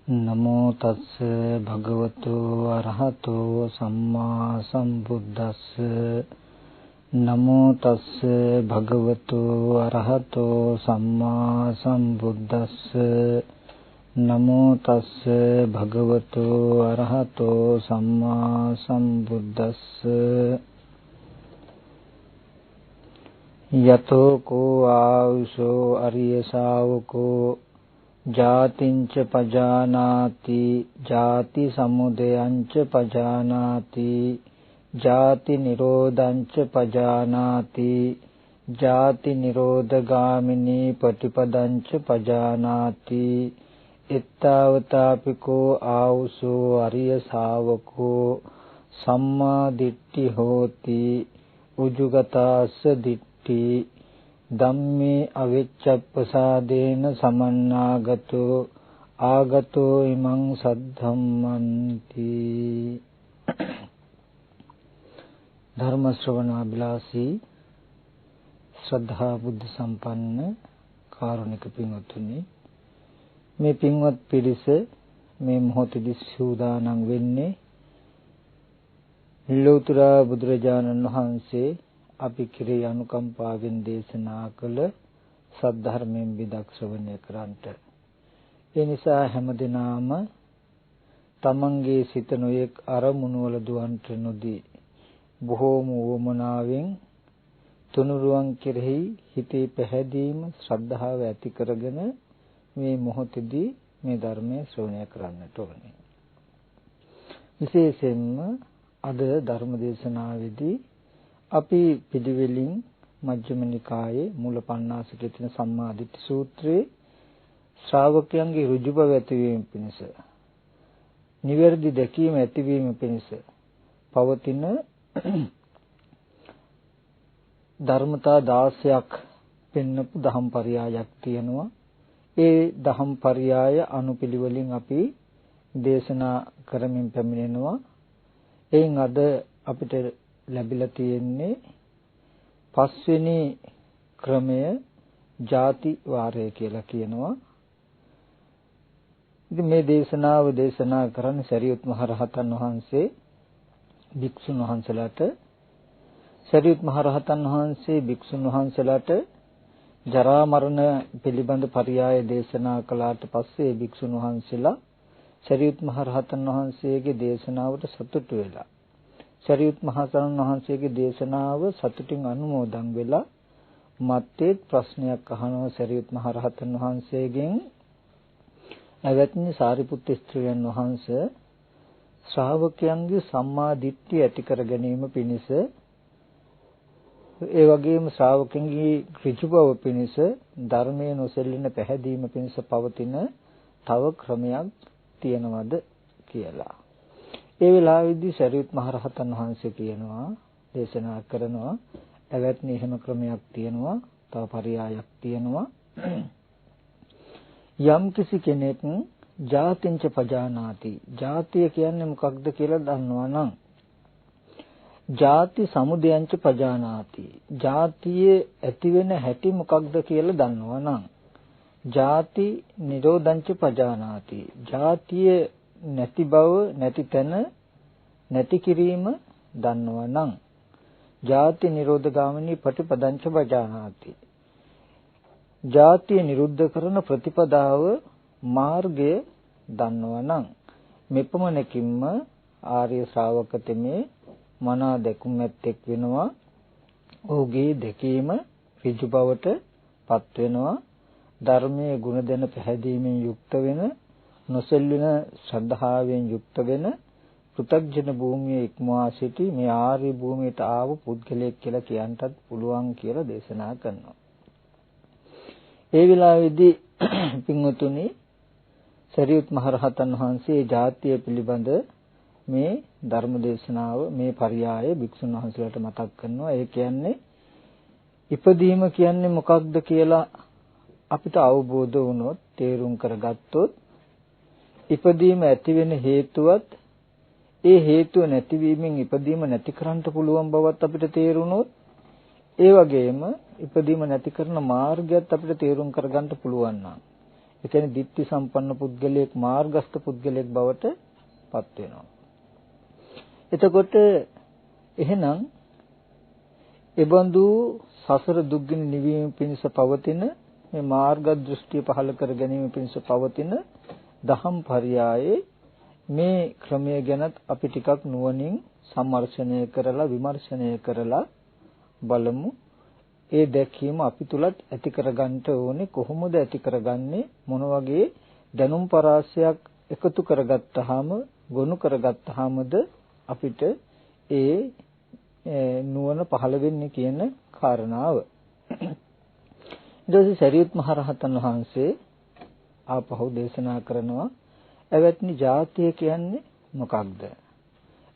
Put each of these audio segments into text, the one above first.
නමෝ තස්ස භගවතු අරහතෝ සම්මා සම්බුද්දස්ස නමෝ තස්ස භගවතු අරහතෝ සම්මා සම්බුද්දස්ස නමෝ තස්ස භගවතු අරහතෝ සම්මා සම්බුද්දස්ස යතෝ කෝ ආවුසෝ අරිය ශාවකෝ ජාතිංච පජානාති ජාති සමුදයංච පජානාති ජාති නිරෝධංච පජානාති ජාති නිරෝධගාමිනී පටිපදංච පජානාති එත්තාවතාපිකෝ ආවුසෝ අරිය ශාවකෝ සම්මා දිට්ඨි හෝති උජුගතාස්ස දිට්ඨි ධම්මේ අවිච්ඡප්පසාදේන සමන්නාගතෝ ආගතෝ ඉමං සද්ධම්මන්ති. ධර්ම ශ්‍රවණාබිලාසී ශ්‍රද්ධා බුද්ධ සම්පන්න කාරුණික පින්වත්නි, මේ පින්වත් පිරිස මේ මොහොතේදී සූදානම් වෙන්නේ ලෝතර බුදුරජාණන් වහන්සේ අපි කෙරෙහි අනුකම්පාවෙන් දේශනා කළ සද්ධර්මයෙන් විදක් ශ්‍රවණය කරන්ට. ඒ නිසා හැමදෙනාම තමන්ගේ සිත නොයෙක් අරමුණු වල දුවන්ට නොදී බොහෝම වමනාවෙන් තුනුරුවන් කෙරෙහි හිතේ පැහැදීම ශ්‍රද්ධාව ඇති කරගෙන මේ මොහොතේදී මේ ධර්මය ශ්‍රවණය කරන්නට ඕනේ. විශේෂයෙන්ම අද ධර්ම දේශනාවේදී අපි පිළිවෙලින් මජ්ක්‍ධිම නිකායේ මූල පණ්ණාසකයේ තියෙන සම්මාදිට්ඨි සූත්‍රයේ ශ්‍රාවකයන්ගේ ඍජු බව ඇතිවීම පිණිස, නිවැරදි දැකීම ඇතිවීම පිණිස පවතින ධර්මතා 16ක් පෙන්වපු දහම් පරයයක් තියෙනවා. ඒ දහම් පරයය අනුපිළිවෙලින් අපි දේශනා කරමින් පැමිණෙනවා. එයින් අද අපිට ලැබිලා තියෙන්නේ පස්වෙනි ක්‍රමය ಜಾති වාරය කියලා කියනවා. ඉතින් මේ දේශනාව දේශනා කරන්නේ සරියුත් මහ රහතන් වහන්සේ භික්ෂුන් වහන්සේලාට. සරියුත් මහ රහතන් වහන්සේ භික්ෂුන් වහන්සේලාට ජරා මරණ පිළිබඳ පරයය දේශනා කළාට පස්සේ භික්ෂුන් වහන්සේලා සරියුත් මහ රහතන් වහන්සේගේ දේශනාවට සතුටු වෙලා සරියුත් මහ රහතන් වහන්සේගේ දේශනාව සතුටින් අනුමෝදන් වෙලා මත්තේ ප්‍රශ්නයක් අහනවා සරියුත් මහ රහතන් වහන්සේගෙන්. එවත්නි සාරිපුත්ත ස්ත්‍රියන් වහන්සේ ශ්‍රාවකයන්ගේ සම්මා දිට්ඨිය ඇති කර ගැනීම පිණිස, ඒ වගේම ශ්‍රාවකයන්ගේ ඍජු බව පිණිස, ධර්මයේ නොසෙල්ලෙන පැහැදීම පිණිස පවතින තව ක්‍රමයක් තියනවද කියලා. ඒ වෙලාවේදී සරියුත් මහ රහතන් වහන්සේ කියනවා, දේශනා කරනවා, එවත්නි එහෙම ක්‍රමයක් තියෙනවා, තව පරයයක් තියෙනවා. යම් කිසි කෙනෙක් ජාතිංච පජානාති, ජාතිය කියන්නේ මොකක්ද කියලා දන්නවා නම්, ජාති සමුදයංච පජානාති, ජාතියේ ඇති වෙන හැටි මොකක්ද කියලා දන්නවා නම්, ජාති නිරෝධංච පජානාති, ජාතිය නැති බව, නැති තැන නැති කිරීම දන්නවා නම්, ජාති නිරෝධගාමිනී ප්‍රතිපදංච පජානාති, ජාතිය නිරුද්ධ කරන ප්‍රතිපදාව මාර්ගය දන්නවා නම්, මෙපමණකින්ම ආර්ය ශ්‍රාවක තෙමේ මනා දැකුම් ඇත්තෙක් වෙනවා. ඔහුගේ දැකීම ඍජු බවට පත් වෙනවා. ධර්මයේ ගුණ දැන පැහැදීමෙන් යුක්ත වෙන, නොසෙල්වෙන ශ්‍රද්ධාවෙන් යුක්ත වෙන, පෘථග්ජන භූමියේ ඉක්මවා සිටි මේ ආර්ය භූමියට ආව පුද්ගලයෙක් කියලා කියන්නටත් පුළුවන් කියලා දේශනා කරනවා. ඒ වෙලාවේදී පින්වතුනි, සරියුත් මහ රහතන් වහන්සේ ජාතිය පිළිබඳ මේ ධර්ම දේශනාව, මේ පරයය භික්ෂුන් වහන්සේලාට මතක් කරනවා. ඒ කියන්නේ ඉපදීම කියන්නේ මොකක්ද කියලා අපිට අවබෝධ වුණොත්, තේරුම් කරගත්තොත්, ඉපදීම ඇති වෙන හේතුවත් ඒ හේතුව නැතිවීමෙන් ඉපදීම නැති කරන්න පුළුවන් බවත් අපිට තේරුණොත්, ඒ වගේම ඉපදීම නැති කරන මාර්ගයත් අපිට තේරුම් කරගන්න පුළුවන් නම්, ඒ කියන්නේ ditthi සම්පන්න පුද්ගලයෙක් මාර්ගස්ත පුද්ගලයෙක් බවට පත් වෙනවා. එතකොට එහෙනම් එබඳු සසර දුක්ගින නිවීම පිණිස පවතින මේ මාර්ග දෘෂ්ටිය පහළ කර ගැනීම පිණිස පවතින දහම් පරයයේ මේ ක්‍රමය ගැනත් අපි ටිකක් නුවණින් සම්මර්ෂණය කරලා විමර්ශනය කරලා බලමු. ඒ දැකීම අපි තුලත් ඇති කරගන්න ඕනේ. කොහොමද ඇති කරගන්නේ? මොන වගේ දැනුම් පරාසයක් එකතු කරගත්තාම ගොනු කරගත්තාමද අපිට ඒ නුවණ පහළ වෙන්නේ කියන කාරණාව. ඊට පස්සේ සරියුත් මහ රහතන් වහන්සේ ආපහු දේශනා කරනවා එවත්නි ජාතිය කියන්නේ මොකක්ද?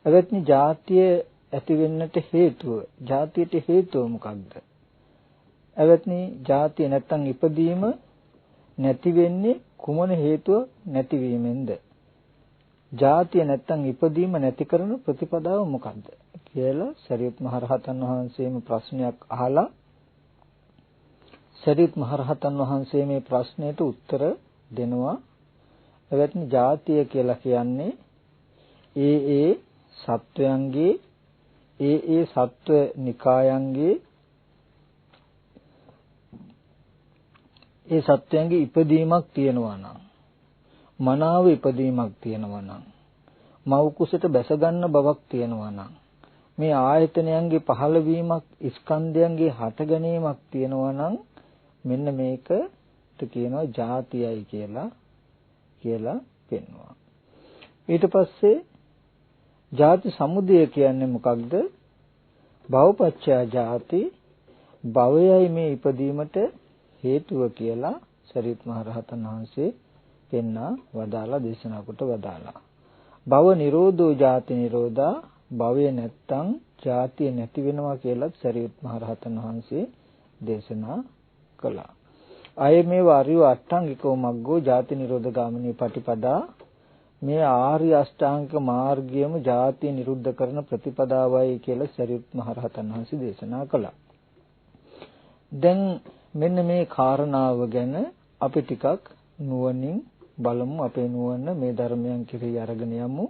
එවත්නි ජාතිය ඇති වෙන්නට හේතුව, ජාතියට හේතුව මොකක්ද? එවත්නි ජාතිය නැත්තම් ඉපදීම නැති වෙන්නේ කුමන හේතුව නැතිවීමෙන්ද? ජාතිය නැත්තම් ඉපදීම නැති කරන ප්‍රතිපදාව මොකක්ද කියලා සරියුත් මහ රහතන් වහන්සේම ප්‍රශ්නයක් අහලා සරියුත් මහ රහතන් වහන්සේ මේ ප්‍රශ්නෙට උත්තර දෙනවා. එවත්නි ජාතිය කියලා කියන්නේ ඒ සත්වයන්ගේ ඒ සත්ව නිකායන්ගේ ඒ සත්වයන්ගේ ඉපදීමක් තියෙනවා නම් මනාව ඉපදීමක් තියෙනවා නම් මව් කුසට බැස ගන්න බවක් තියෙනවා නම් මේ ආයතනයන්ගේ පහළවීමක් ස්කන්ධයන්ගේ හට ගැනීමක් තියෙනවා නම් මෙන්න මේකට කියනවා ජාතියයි කියලා පෙන්වනවා. ඊට පස්සේ ජාති සමුදය කියන්නේ මොකක්ද? භවපච්චය ජාති, භවයයි මේ ඉපදීමට හේතුව කියලා සරියුත් මහ රහතන් වහන්සේ පෙන්වා වදාලා දේශනා කොට වදාලා. භව නිරෝධෝ ජාති නිරෝධා, භවය නැත්තම් ජාතිය නැති වෙනවා කියලා සරියුත් මහ රහතන් වහන්සේ දේශනා කළා. අය මේ වාරිය අට්ඨංගිකෝ මග්ගෝ ජාති නිරෝධ ගාමිනී පටිපදා, මේ ආර්ය අෂ්ටාංගික මාර්ගයම ජාතිය නිරුද්ධ කරන ප්‍රතිපදාවයි කියලා සරියුත් මහ රහතන් වහන්සේ දේශනා කළා. දැන් මෙන්න මේ කාරණාව ගැන අපි ටිකක් නුවණින් බලමු. අපේ නුවණ මේ ධර්මයන් කෙරෙහි අරගෙන යමු.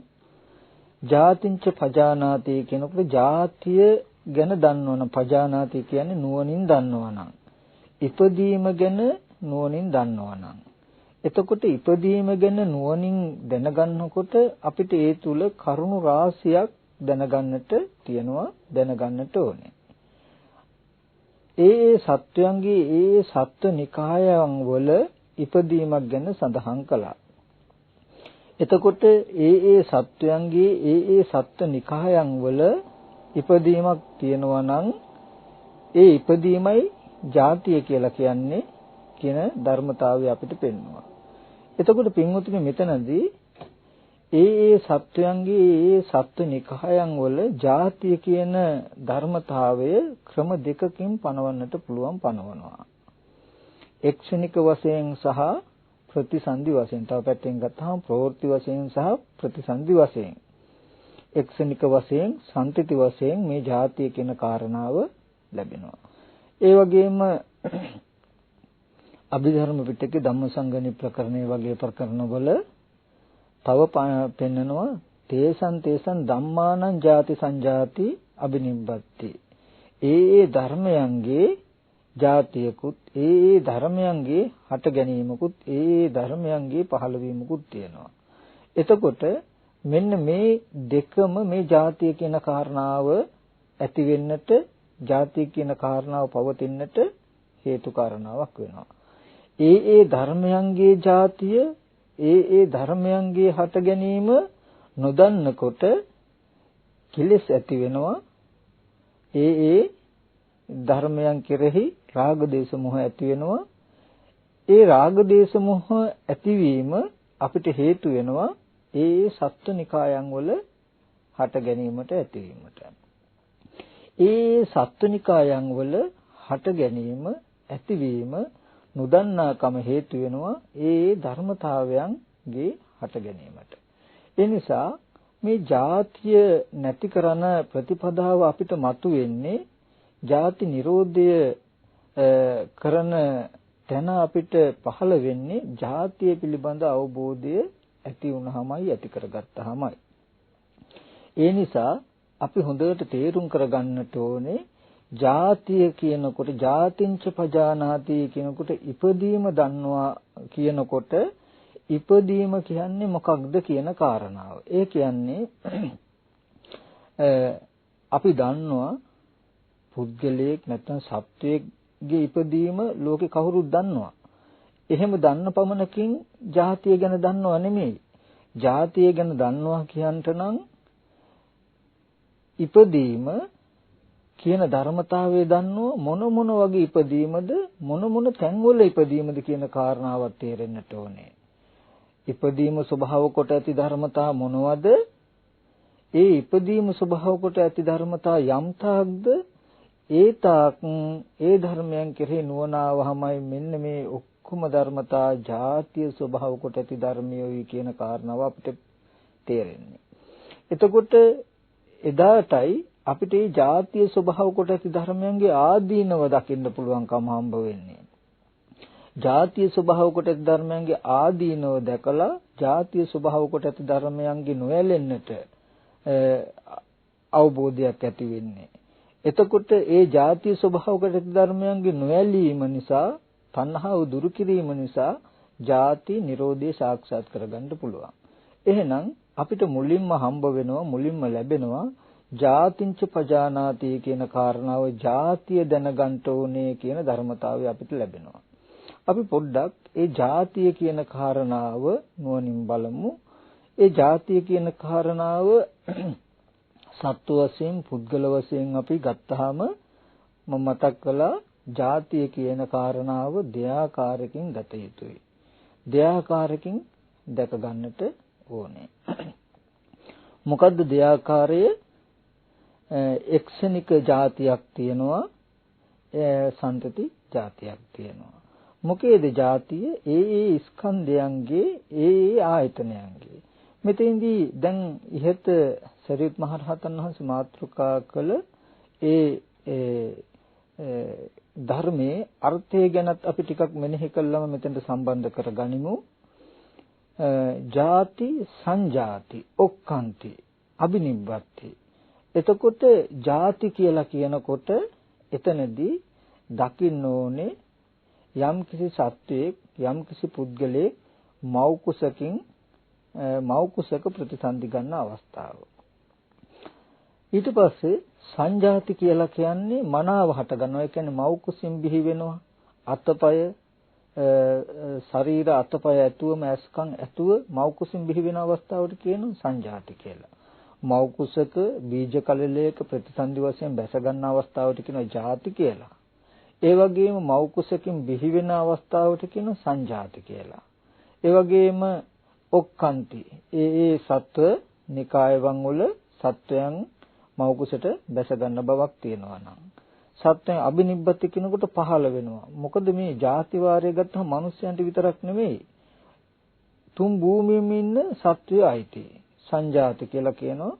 ජාතිංච පජානාති කියනකොට ජාතිය ගැන දන්නවනම්, පජානාති කියන්නේ නුවණින් දන්නවනම්, ඉපදීම ගැන නුවණින් දන්නවනම්, එතකොට ඉපදීම ගැන නුවණින් දැනගන්නකොට අපිට ඒ තුල කරුණු රාශියක් දැනගන්නට තියෙනවා, දැනගන්නට ඕනේ. ඒ සත්වයන්ගේ ඒ සත්ව නිකායන් වල ඉපදීමක් ගැන සඳහන් කළා. එතකොට ඒ සත්වයන්ගේ ඒ සත්ව නිකායන් වල ඉපදීමක් තියෙනවා නම් ඒ ඉපදීමයි ජාතිය කියලා කියන්නේ කියන ධර්මතාවය අපිට පෙන්වනවා. එතකොට පින්වතුනි මෙතනදී ඒ සත්වයන්ගේ ඒ සත්ව නිකායන් වල ජාතිය කියන ධර්මතාවය ක්‍රම දෙකකින් පනවන්නට පුළුවන් පනවනවා. එක්ෂණික වශයෙන් සහ ප්‍රතිසන්දි වශයෙන්. තව පැත්තෙන් ගත්තාම ප්‍රවෘත්ති වශයෙන් සහ ප්‍රතිසන්දි වශයෙන්. එක්ෂණික වශයෙන්, සම්තිති වශයෙන් මේ ජාතිය කියන කාරණාව ලැබෙනවා. ඒ වගේම අභිධර්ම පිටකේ ධම්මසංගණි ප්‍රකරණය වගේ ප්‍රකරණවල තව පෙන්නනවා තේසං ධම්මානං ජාති සංජාති අබිනිබ්බති. ඒ ධර්මයන්ගේ ජාතියකුත්, ඒ ධර්මයන්ගේ හට ගැනීමකුත්, ඒ ධර්මයන්ගේ පහළවීමකුත් තියෙනවා. එතකොට මෙන්න මේ දෙකම මේ ජාතිය කියන කාරණාව ඇති වෙන්නට, ජාතිය කියන කාරණාව පවතින්නට හේතු කාරණාවක් වෙනවා. ඒ ධර්මයන්ගේ ජාතිය, ඒ ධර්මයන්ගේ හට ගැනීම නොදන්නකොට කෙලෙස් ඇති වෙනවා. ඒ ධර්මයන් කෙරෙහි රාග දේශ මොහ ඇති වෙනවා. ඒ රාග දේශ මොහ ඇතිවීම අපිට හේතු වෙනවා ඒ සත්ව නිකායන් වල හට ගැනීමට, ඇතිවීමට. ඒ සත්ව නිකායන් වල හට ගැනීම, ඇතිවීම නොදන්නාකම හේතු වෙනවා ඒ ධර්මතාවයන්ගේ හට ගැනීමට. ඒ නිසා මේ ජාතිය නැති කරන ප්‍රතිපදාව අපිට මතුවෙන්නේ ජාති නිරෝධය කරන තැන අපිට පහළ වෙන්නේ ජාතිය පිළිබඳ අවබෝධය ඇති වුණාමයි ඇති කරගත්තාමයි. ඒ නිසා අපි හොඳට තේරුම් කරගන්නට ඕනේ ජාතිය කියනකොට ජාතිංච පජානාති කියනකොට ඉපදීම දන්නවා කියනකොට ඉපදීම කියන්නේ මොකක්ද කියන කාරණාව. ඒ කියන්නේ අපි දන්නවා පුද්ගලයෙක් නැත්නම් සත්වයෙක්ගේ ඉපදීම ලෝකේ කවුරුත් දන්නවා. එහෙම දන්න පමණකින් ජාතිය ගැන දන්නව නෙමෙයි. ජාතිය ගැන දන්නවා කියන්ට නම් ඉපදීම කියන ධර්මතාවය දන්නව මොන වගේ ඉපදීමද මොන තැන්වල ඉපදීමද කියන කාරණාවත් තේරෙන්නට ඕනේ. ඉපදීම ස්වභාව කොට ඇති ධර්මතා මොනවද? ඒ ඉපදීම ස්වභාව කොට ඇති ධර්මතා යම් තාක්ද ඒ තාක් ඒ ධර්මයන් කෙරෙහි නුවණාවමයි මෙන්න මේ ඔක්කොම ධර්මතා ජාතිය ස්වභාව කොට ඇති ධර්මියෝයි කියන කාරණාව අපිට තේරෙන්නේ. එතකොට එදාටයි අපිට මේ ජාතිය ස්වභාව කොට ඇති ධර්මයන්ගේ ආදීනව දකින්න පුළුවන්කම හම්බ වෙන්නේ. ජාතිය ස්වභාව කොට ඇති ධර්මයන්ගේ ආදීනව දැකලා ජාතිය ස්වභාව කොට ඇති ධර්මයන්ගේ නොයැලෙන්නට අවබෝධයක් ඇති වෙන්නේ. එතකොට ඒ ජාතිය ස්වභාව කොට ඇති ධර්මයන්ගේ නොයැලීම නිසා තණ්හාව දුරු කිරීම නිසා ජාති නිරෝධය සාක්ෂාත් කරගන්න පුළුවන්. එහෙනම් අපිට මුලින්ම හම්බ වෙනවා මුලින්ම ලැබෙනවා ජාතිංච පජානාති කියන කාරණාව ජාතිය දැනගන්න ඕනේ කියන ධර්මතාවය අපිට ලැබෙනවා. අපි පොඩ්ඩක් ඒ ජාතිය කියන කාරණාව නුවණින් බලමු. ඒ ජාතිය කියන කාරණාව සත්ව වශයෙන් පුද්ගල වශයෙන් අපි ගත්තාම මම මතක් කළා ජාතිය කියන කාරණාව දෙආකාරකින් ගත යුතුයි. දෙආකාරකින් දැක ගන්නට ඕනේ. මොකද්ද දෙආකාරය? එක්ෂණික જાතියක් තියෙනවා සන්තති જાතියක් තියෙනවා. මොකේද જાතිය? ඒ ස්කන්ධයන්ගේ ඒ ආයතනයන්ගේ. මෙතෙන්දී දැන් ඉහත සරියුත් මහ රහතන් වහන්සේ මාතෘකා කළ ඒ ධර්මයේ අර්ථය ගැනත් අපි ටිකක් මෙනෙහි කළාම මෙතෙන්ට සම්බන්ධ කරගනිමු. ಜಾති සංජාති ඔක්කාන්ති අබිනිබ්බති. එතකොට ಜಾති කියලා කියනකොට එතනදී දකින්න ඕනේ යම්කිසි සත්වයක් යම්කිසි පුද්ගලයෙක් මව් කුසක ප්‍රතිසන්දි ගන්න අවස්ථාව. ඊට පස්සේ සංජාති කියලා කියන්නේ මනාව හට ගන්නවා. ඒ කියන්නේ මව් කුසින් බිහි වෙනවා. අතපය ශරීර අතපය ඇතුවම ඇස්කම් ඇතුව මව් කුසින් බිහි වෙන අවස්ථාවට කියනවා සංජාති කියලා. මව් කුසක බීජ කලලයක ප්‍රතිසන්දි වශයෙන් බැස ගන්න අවස්ථාවට කියනවා ಜಾති කියලා. ඒ වගේම මව් කුසකින් බිහි වෙන අවස්ථාවට කියනවා සංජාති කියලා. ඒ වගේම ඔක්කාන්ති ඒ සත්ව නිකායවන් වල සත්වයන් මව් කුසට බැස ගන්න බවක් තියෙනවා නම් සත්වයන් අබිනිබ්බති කියනකොට පහළ වෙනවා. මොකද මේ ಜಾති වාරය ගත්තම මිනිස්යන්ට විතරක් නෙමෙයි තුන් භූමියේම ඉන්න සත්වයෝ අයිති. සංජාති කියලා කියනවා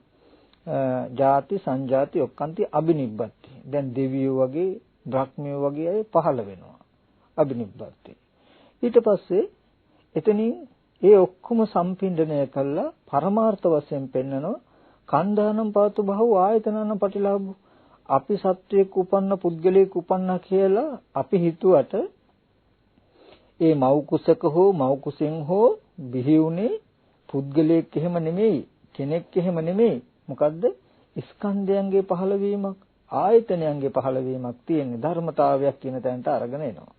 ಜಾති සංජාති ඔක්කාන්ති අබිනිබ්බති. දැන් දෙවියෝ වගේ බ්‍රහ්මයෝ වගේ අය පහළ වෙනවා අබිනිබ්බති. ඊට පස්සේ එතනින් ඒ ඔක්කොම සම්පින්ඩණය කළා පරමාර්ථ වශයෙන් පෙන්නනවා කන්දානම් පාතු බහුව ආයතනනම් පටිලාභු. අපි සත්වයක උපන්න පුද්ගලයෙක් උපන්නා කියලා අපි හිතුවට ඒ මව් කුසක හෝ මව් කුසෙන් හෝ බිහි වුණේ පුද්ගලයෙක් එහෙම නෙමෙයි කෙනෙක් එහෙම නෙමෙයි. මොකද්ද? ස්කන්ධයන්ගේ පහළවීමක් ආයතනයන්ගේ පහළවීමක් තියෙන ධර්මතාවයක් කියන තැනට අරගෙන එනවා.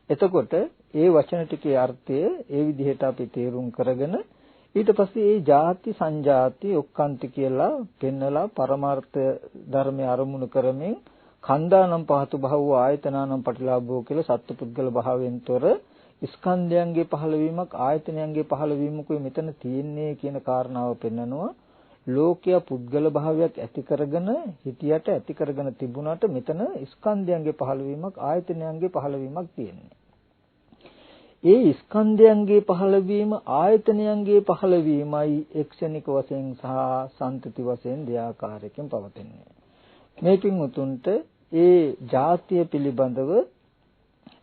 එතකොට ඒ වචන ටිකේ අර්ථය ඒ විදිහට අපි තේරුම් කරගෙන ඊට පස්සේ ඒ ಜಾති සංජාති ඔක්කාන්ති කියලා පෙන්නලා පරමාර්ථ ධර්මයේ අරමුණු කරමින් කන්දානම් පහතු භව ආයතනානම් පටිලාභෝ කියලා සත්පුද්ගල භාවයෙන් තොර ස්කන්ධයන්ගේ පහළවීමක් ආයතනයන්ගේ පහළවීමකුයි මෙතන තියෙන්නේ කියන කාරණාව පෙන්නනවා. ලෝකයා පුද්ගල භාවයක් ඇති කරගෙන හිටියට ඇති කරගෙන තිබුණාට මෙතන ස්කන්ධයන්ගේ පහළවීමක් ආයතනයන්ගේ පහළවීමක් තියෙන්නේ. ඒ ස්කන්ධයන්ගේ පහළවීම ආයතනයන්ගේ පහළවීමයි එක්ෂණික වශයෙන් සහ සන්තති වශයෙන් දෙආකාරයකින් පවතින්නේ. මේකින් උතුන්ට ඒ ಜಾතිය පිළිබඳව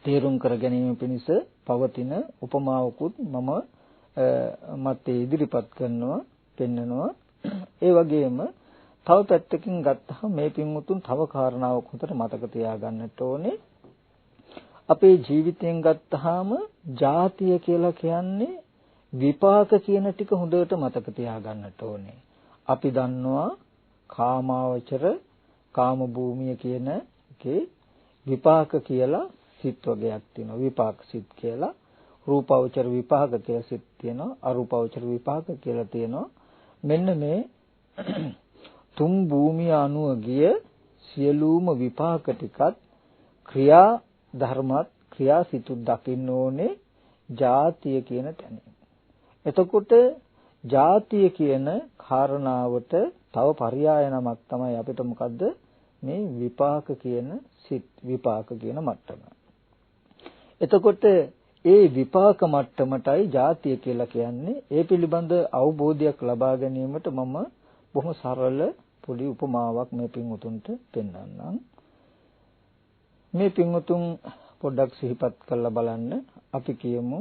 තේරුම් කර ගැනීම පිණිස පවතින උපමාවකුත් මම මතේ ඉදිරිපත් කරනවා පෙන්නනවා. ඒ වගේම තව පැත්තකින් ගත්තහම මේ පින්වුතුන් තව කාරණාවක් හොඳට මතක තියාගන්නට ඕනේ. අපේ ජීවිතයෙන් ගත්තාම ජාතිය කියලා කියන්නේ විපාක කියන ටික හොඳට මතක තියාගන්නට ඕනේ. අපි දන්නවා කාමාවචර කාම භූමිය කියන එකේ විපාක කියලා සිත් වර්ගයක් තියෙනවා. විපාක සිත් කියලා රූපාවචර විපාක කියලා සිත් තියෙනවා. අරූපාවචර විපාක කියලා තියෙනවා. මෙන්න මේ තුන් භූමිය අනුව ගිය සියලුම විපාක ටිකත් ක්‍රියා ධර්මත් ක්‍රියා සිතුත් දකින්න ඕනේ ජාතිය කියන තැන. එතකොට ජාතිය කියන කාරණාවට තව පర్యాయ නමක් තමයි අපිට මොකද්ද මේ විපාක කියන සිත් විපාක කියන මට්ටම. එතකොට ඒ විපාක මට්ටමටයි ජාතිය කියලා කියන්නේ. ඒ පිළිබඳ අවබෝධයක් ලබා ගැනීමට මම බොහොම සරල පොඩි උපමාවක් මේ පින්වුතුන්ට පෙන්වන්නම්. මේ පින්වුතුන් පොඩ්ඩක් සිහිපත් කරලා බලන්න. අපි කියමු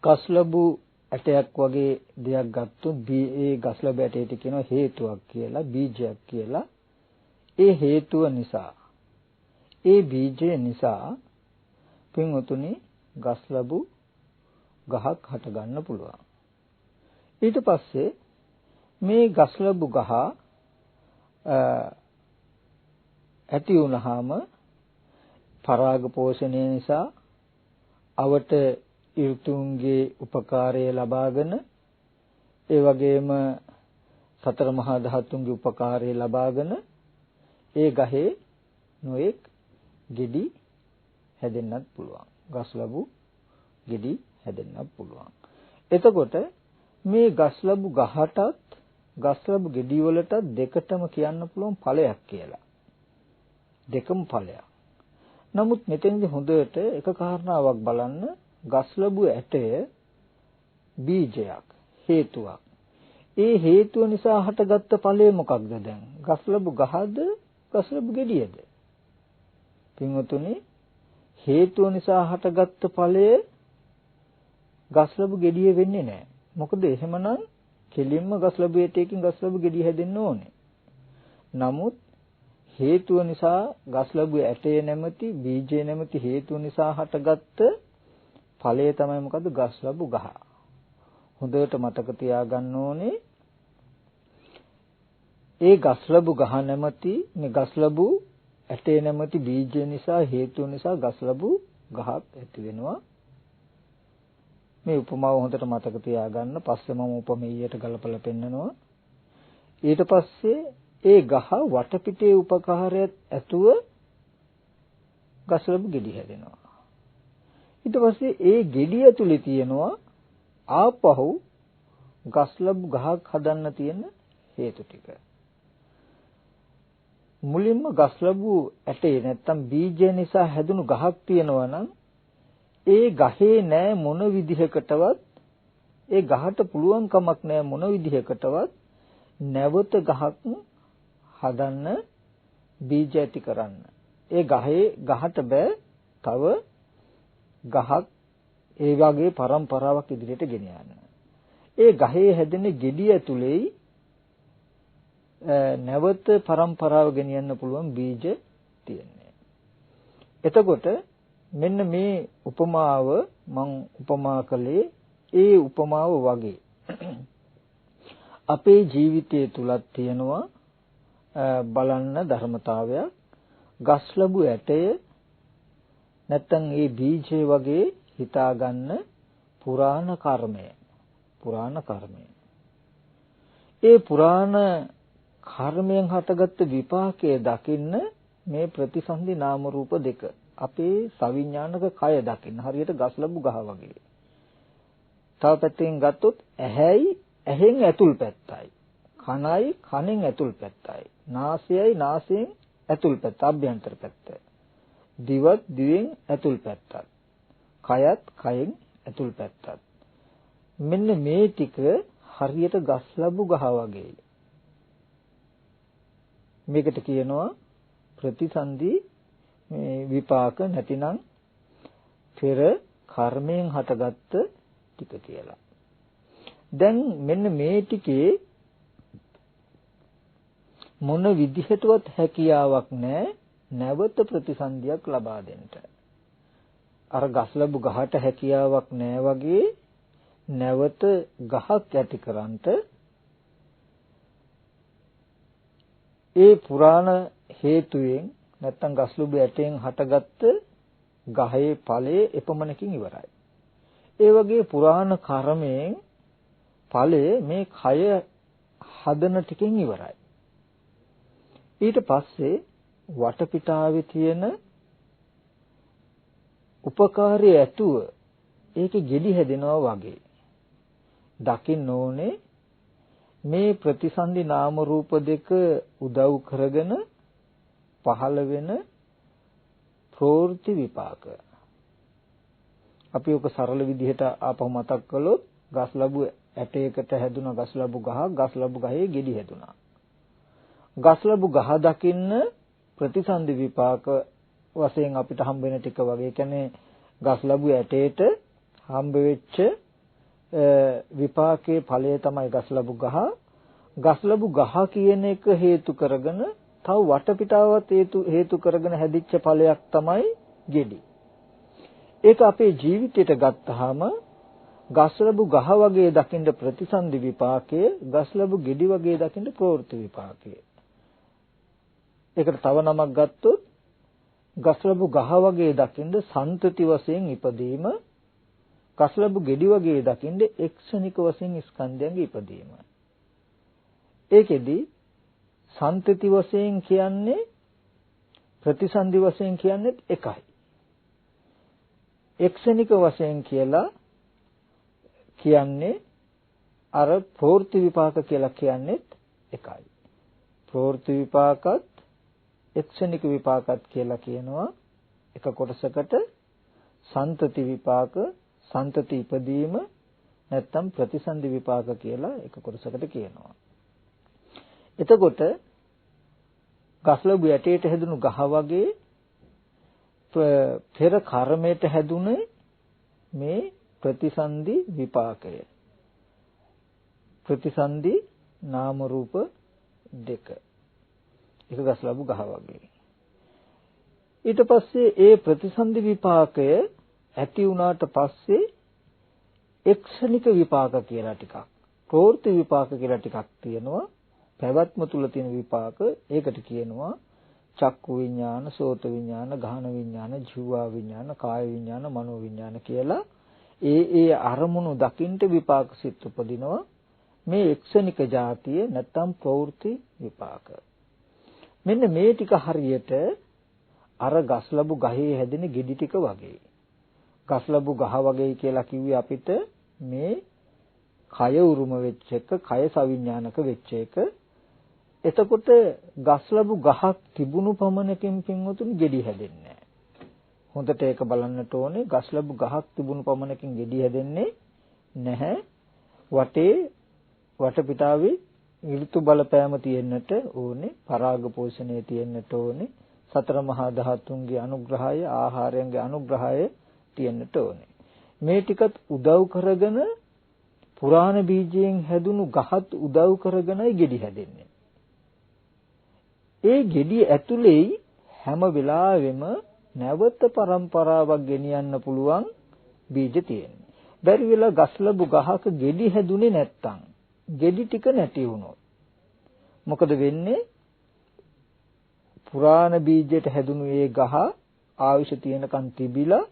ගස්ලබු ඇටයක් වගේ දෙයක් ගත්තොත් ඒ ගස්ලබු ඇටයට කියනවා හේතුවක් කියලා බීජයක් කියලා. ඒ හේතුව නිසා ඒ බීජය නිසා පින්වතුනි ගස්ලබු ගහක් හට ගන්න පුළුවන්. ඊට පස්සේ මේ ගස්ලබු ගහ ඇති වුණාම පරාග පෝෂණය නිසා අවට ඍතුන්ගේ උපකාරය ලබාගෙන ඒ වගේම සතර මහා ධාතුන්ගේ උපකාරය ලබාගෙන ඒ ගහේ නොඑක් ගෙඩි හැදෙන්නත් පුළුවන්. ගස්ලබු ගෙඩි හැදෙන්නත් පුළුවන්. එතකොට මේ ගස්ලබු ගහටත් ගස්ලබු ගෙඩි වලට දෙකටම කියන්න පුළුවන් ඵලයක් කියලා. දෙකම ඵලයක්. නමුත් මෙතෙන්දී හොඳට එක කාරණාවක් බලන්න. ගස්ලබු ඇටය බීජයක් හේතුවක්. ඒ හේතුව නිසා හටගත්ත ඵලය මොකක්ද දැන්? ගස්ලබු ගහද ගස්ලබු ගෙඩියද? පින්වතුනි හේතුව නිසා හටගත්ත ඵලය ගස්ලබු ගෙඩිය වෙන්නේ නැහැ. මොකද එහෙමනම් කෙලින්ම ගස්ලබු ඇටයකින් ගස්ලබු ගෙඩිය හැදෙන්න ඕනේ. නමුත් හේතුව නිසා ගස්ලබු ඇටය නැමැති බීජය නැමැති හේතුව නිසා හටගත්ත ඵලය තමයි මොකද්ද? ගස්ලබු ගහ. හොඳට මතක තියාගන්න ඕනේ. ඒ ගස්ලබු ගහ නැමැති මේ ගස්ලබු ඇටේ නැමැති බීජය නිසා හේතුව නිසා ගස්ලබු ගහක් ඇති වෙනවා. මේ උපමාව හොඳට මතක තියාගන්න. පස්සේ මම උපමෙයියට ගලපලා පෙන්නනවා. ඊට පස්සේ ඒ ගහ වටපිටේ උපකාරයත් ඇතුව ගස්ලබු ගෙඩි හැදෙනවා. ඊට පස්සේ ඒ ගෙඩිය ඇතුලේ තියෙනවා ආපහු ගස්ලබු ගහක් හදන්න තියෙන හේතු ටික. මුලින්ම ගස්ලබු ඇටේ නැත්තම් බීජය නිසා හැදුණු ගහක් තියෙනවා නම් ඒ ගහේ නෑ මොන විදිහකටවත් ඒ ගහට පුළුවන් කමක් නෑ මොන විදිහකටවත් නැවත ගහක් හදන්න බීජ ඇති කරන්න. ඒ ගහට බෑ තව ගහක් ඒ වගේ પરම්පරාවක් ඉදිරියට ගෙන යන්න. ඒ ගහේ හැදෙන ගෙඩිය ඇතුලේ නැවත પરම්පරාව ගෙනියන්න පුළුවන් බීජ තියෙන්නේ. එතකොට මෙන්න මේ උපමාව මම උපමා කළේ ඒ උපමාව වගේ අපේ ජීවිතයේ තුලත් තියෙනවා බලන්න ධර්මතාවයක්. ගස්ලබු ඇටය නැත්තම් ඒ බීජය වගේ හිතාගන්න පුරාණ කර්මය. ඒ පුරාණ කර්මයෙන් හටගත්ත විපාකයේ දකින්න මේ ප්‍රතිසන්දි නාම රූප දෙක අපේ සවිඥානික කය දකින්න හරියට ගස්ලබු ගහ වගේ. තව පැත්තකින් ගත්තොත් ඇහැයි ඇහෙන් ඇතුල් පැත්තයි, කනයි කනෙන් ඇතුල් පැත්තයි, නාසයයි නාසයෙන් ඇතුල් පැත්ත අභ්‍යන්තර පැත්ත, දිවත් දිවෙන් ඇතුල් පැත්තත්, කයත් කයෙන් ඇතුල් පැත්තත්. මෙන්න මේ ටික හරියට ගස්ලබු ගහ වගේ. මේකට කියනවා ප්‍රතිසන්දි මේ විපාක නැතිනම් පෙර කර්මයෙන් හටගත්ත ටික කියලා. දැන් මෙන්න මේ ටිකේ මොන විදිහටවත් හැකියාවක් නැහැ නැවත ප්‍රතිසන්දියක් ලබා දෙන්න. අර ගස් ලැබු ගහට හැකියාවක් නැහැ වගේ නැවත ගහක් ඇති කරන්ට ඒ පුරාණ හේතුයෙන් නැත්තම් ගස් ලැබු ඇටයෙන් හටගත්ත ගහේ ඵලයේ එපමණකින් ඉවරයි. ඒ වගේ පුරාණ කර්මයෙන් ඵලය මේ කය හදන ටිකෙන් ඉවරයි. ඊට පස්සේ වටපිටාවේ තියෙන උපකාරී ඇතුව ඒකේ ගෙඩි හැදෙනවා වගේ. දකින්න ඕනේ මේ ප්‍රතිසන්දි නාම රූප දෙක උදව් කරගෙන පහළ වෙන ප්‍රවෘත්ති විපාක. අපි ඔක සරල විදිහට ආපහු මතක් කළොත් ගස් ලැබු ඇටයකට හැදුන ගස් ලැබු ගහ ගස් ලැබු ගහේ ගෙඩි හැදුනා. ගස් ලැබු ගහ දකින්න ප්‍රතිසන්දි විපාක වශයෙන් අපිට හම්බ වෙන ටික වගේ. කියන්නේ ගස් ලැබු ඇටේට හම්බ වෙච්ච විපාකයේ ඵලය තමයි ගස් ලැබු ගහ. ගස් ලැබු ගහ කියන එක හේතු කරගෙන තව වටපිටාවත් හේතු කරගෙන හැදිච්ච ඵලයක් තමයි ගෙඩි. ඒක අපේ ජීවිතයට ගත්තාම ගස් ලැබු ගහ වගේ දකින්න ප්‍රතිසන්දි විපාකයේ ගස් ලැබු ගෙඩි වගේ දකින්න ප්‍රවෘත්ති විපාකයේ. ඒකට තව නමක් ගත්තොත් ගස් ලැබු ගහ වගේ දකින්න සන්තති වශයෙන් ඉපදීම, ගස් ලැබු ගෙඩි වගේ දකින්න එක්ෂණික වශයෙන් ස්කන්ධයන්ගේ ඉපදීම. ඒකෙදි සන්තති වශයෙන් කියන්නේ ප්‍රතිසන්දි වශයෙන් කියන්නේ එකයි. එක්ෂණික වශයෙන් කියලා කියන්නේ අර ප්‍රවෘත්ති විපාක කියලා කියන්නේත් එකයි. ප්‍රවෘත්ති විපාකත් එක්ෂණික විපාකත් කියලා කියනවා එක කොටසකට. සන්තති විපාක, සන්තති ඉපදීම නැත්තම් ප්‍රතිසන්දි විපාක කියලා එක කොටසකට කියනවා. එතකොට ගස්ලබු යටේට හැදුණු ගහ වගේ පෙර කර්මයට හැදුනේ මේ ප්‍රතිසන්දි විපාකය. ප්‍රතිසන්දි නාම රූප දෙක. එක ගස්ලබු ගහ වගේ. ඊට පස්සේ ඒ ප්‍රතිසන්දි විපාකය ඇති වුණාට පස්සේ එක්ෂණික විපාක කියලා ටිකක්, ප්‍රවෘත්ති විපාක කියලා ටිකක් තියෙනවා. පැවැත්ම තුල තියෙන විපාක. ඒකට කියනවා චක්කු විඥාන, සෝත විඥාන, ගහන විඥාන, ජීවා විඥාන, කාය විඥාන, මනෝ විඥාන කියලා ඒ අරමුණු දකින්ට විපාක සිත් උපදිනවා. මේ එක්ෂණික જાතිය නැත්තම් ප්‍රවෘත්ති විපාක. මෙන්න මේ ටික හරියට අර ගස්ලබු ගහේ හැදෙන ගෙඩි ටික වගේ. ගස්ලබු ගහ වගේ කියලා කිව්වේ අපිට මේ කය උරුම වෙච්ච එක, කය සවිඥානික වෙච්ච එක. එතකොට ගස්ලබු ගහක් තිබුණු පමණකින් පින්වතුනි ගෙඩි හැදෙන්නේ නැහැ. හොඳට ඒක බලන්නට ඕනේ. ගස්ලබු ගහක් තිබුණු පමණකින් ගෙඩි හැදෙන්නේ නැහැ. වටපිටාවේ ඍතු බලපෑම තියෙන්නට ඕනේ, පරාග පෝෂණය තියෙන්නට ඕනේ, සතර මහා ධාතුන්ගේ අනුග්‍රහය, ආහාරයන්ගේ අනුග්‍රහය තියෙන්නට ඕනේ. මේ ටිකත් උදව් කරගෙන පුරාණ බීජයෙන් හැදුණු ගහත් උදව් කරගෙනයි ගෙඩි හැදෙන්නේ. ඒ ගෙඩි ඇතුලේ හැම වෙලාවෙම නැවත પરම්පරාවක් ගෙනියන්න පුළුවන් බීජ තියෙනවා. බැරි වෙලා ගස්ලබු ගහක ගෙඩි හැදුනේ නැත්තම්, ගෙඩි ටික නැති වුණොත් මොකද වෙන්නේ? පුරාණ බීජයට හැදුණු ඒ ගහ ආයුෂ තියෙනකන් තිබිලා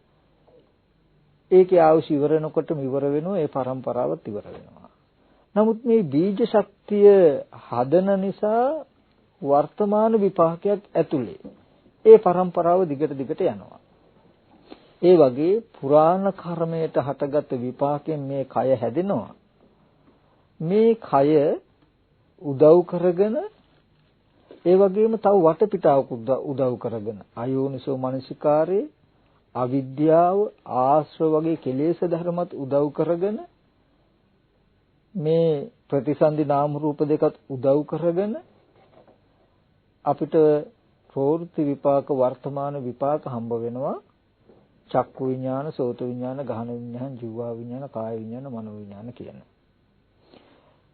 ඒකේ ආයුෂ ඉවර වෙනකොටම ඉවර වෙනවා, ඒ પરම්පරාවත් ඉවර වෙනවා. නමුත් මේ බීජ ශක්තිය හදන නිසා වර්තමාන විපාකයක් ඇතුලේ ඒ પરම්පරාව දිගට දිගට යනවා. ඒ වගේ පුරාණ කර්මයට හටගත් විපාකයෙන් මේ කය හැදෙනවා. මේ කය උදව් කරගෙන ඒ වගේම තව වටපිටාවක උදව් කරගෙන අයෝනිසෝ මනසිකාරේ, අවිද්‍යාව, ආශ්‍රව වගේ කෙලෙස් ධර්මත් උදව් කරගෙන මේ ප්‍රතිසන්දි නාම රූප දෙකත් උදව් කරගෙන අපිට ප්‍රවෘත්ති විපාක වර්තමාන විපාක හම්බ වෙනවා. චක්කු විඥාන, සෝත විඥාන, ගහන විඥාන, ජීවා විඥාන, කාය විඥාන, මනෝ විඥාන කියන.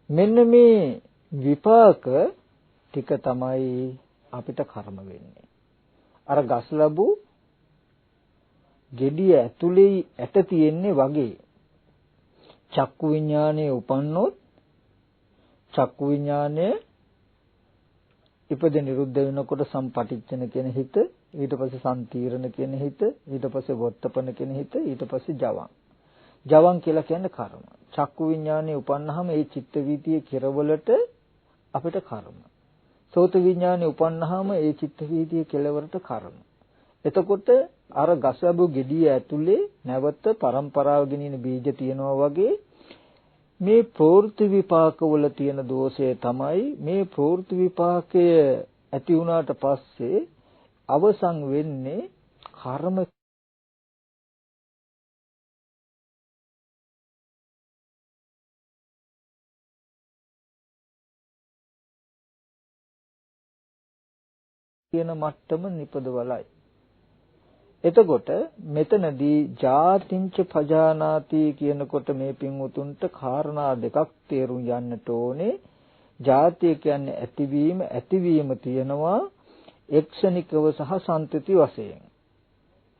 මෙන්න මේ විපාක ටික තමයි අපිට කර්ම වෙන්නේ. අර ගස් ලැබු gediya ඇතුලේ ඇට තියෙන්නේ වගේ චක්කු විඥානයේ උපන්නොත් චක්කු විඥානය ඉපද නිරුද්ධ වෙනකොට සම්පටිච්ඡන කියන හිත, ඊට පස්සේ සම්තීරණ කියන හිත, ඊට පස්සේ වොත්තපන කියන හිත, ඊට පස්සේ ජවං කියලා කියන්නේ කර්ම. චක්කු විඥානයේ උපන්නාම ඒ චිත්ත වීතියේ කෙරවලට අපිට කර්ම. සෝත විඥානයේ උපන්නාම ඒ චිත්ත වීතියේ කෙලවරට කර්ම. එතකොට අර ගසබු gediya ඇතුලේ නැවත પરම්පරාව ගෙනින බීජ තියනවා වගේ මේ ප්‍රවෘත්ති විපාකවල තියෙන දෝෂය තමයි මේ ප්‍රවෘත්ති විපාකය ඇති වුණාට පස්සේ අවසන් වෙන්නේ කර්ම කියන මට්ටම නිපදවලයි. එතකොට මෙතනදී ජාතිංච පජානාති කියනකොට මේ පින්වුතුන්ට කාරණා දෙකක් තේරුම් යන්නට ඕනේ. ජාතිය කියන්නේ ඇතිවීම තියෙනවා එක්ෂණිකව සහ සම්තති වශයෙන්.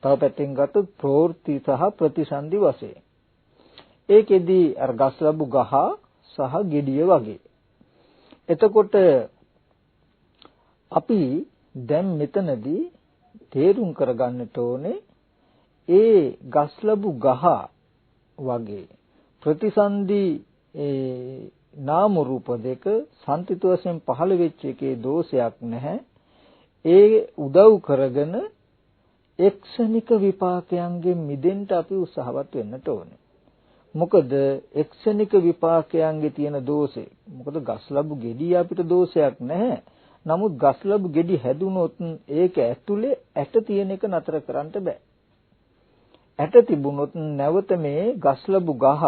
තව පැත්තෙන් ගත්තොත් ප්‍රවෘත්ති සහ ප්‍රතිසන්දි වශයෙන්. ඒකෙදී අර ගස් ලැබු ගහ සහ ගෙඩිය වගේ. එතකොට අපි දැන් මෙතනදී තේරුම් කරගන්නට ඕනේ ඒ ගස් ලැබු ගහ වගේ ප්‍රතිසන්දි නාම රූප දෙක සම්තිත වශයෙන් පහළ වෙච්ච එකේ දෝෂයක් නැහැ. ඒ උදව් කරගෙන එක්ෂණික විපාකයන්ගෙන් මිදෙන්න අපි උත්සාහවත් වෙන්නට ඕනේ. මොකද එක්ෂණික විපාකයන්ගේ තියෙන දෝෂේ. මොකද ගස් ලැබු ගෙඩිය අපිට දෝෂයක් නැහැ. නමුත් ගස් ලැබු ගෙඩි හැදුනොත් ඒක ඇතුලේ ඇට තියෙන එක නතර කරන්න බෑ. ඇට තිබුණොත් නැවත මේ ගස් ලැබු ගහ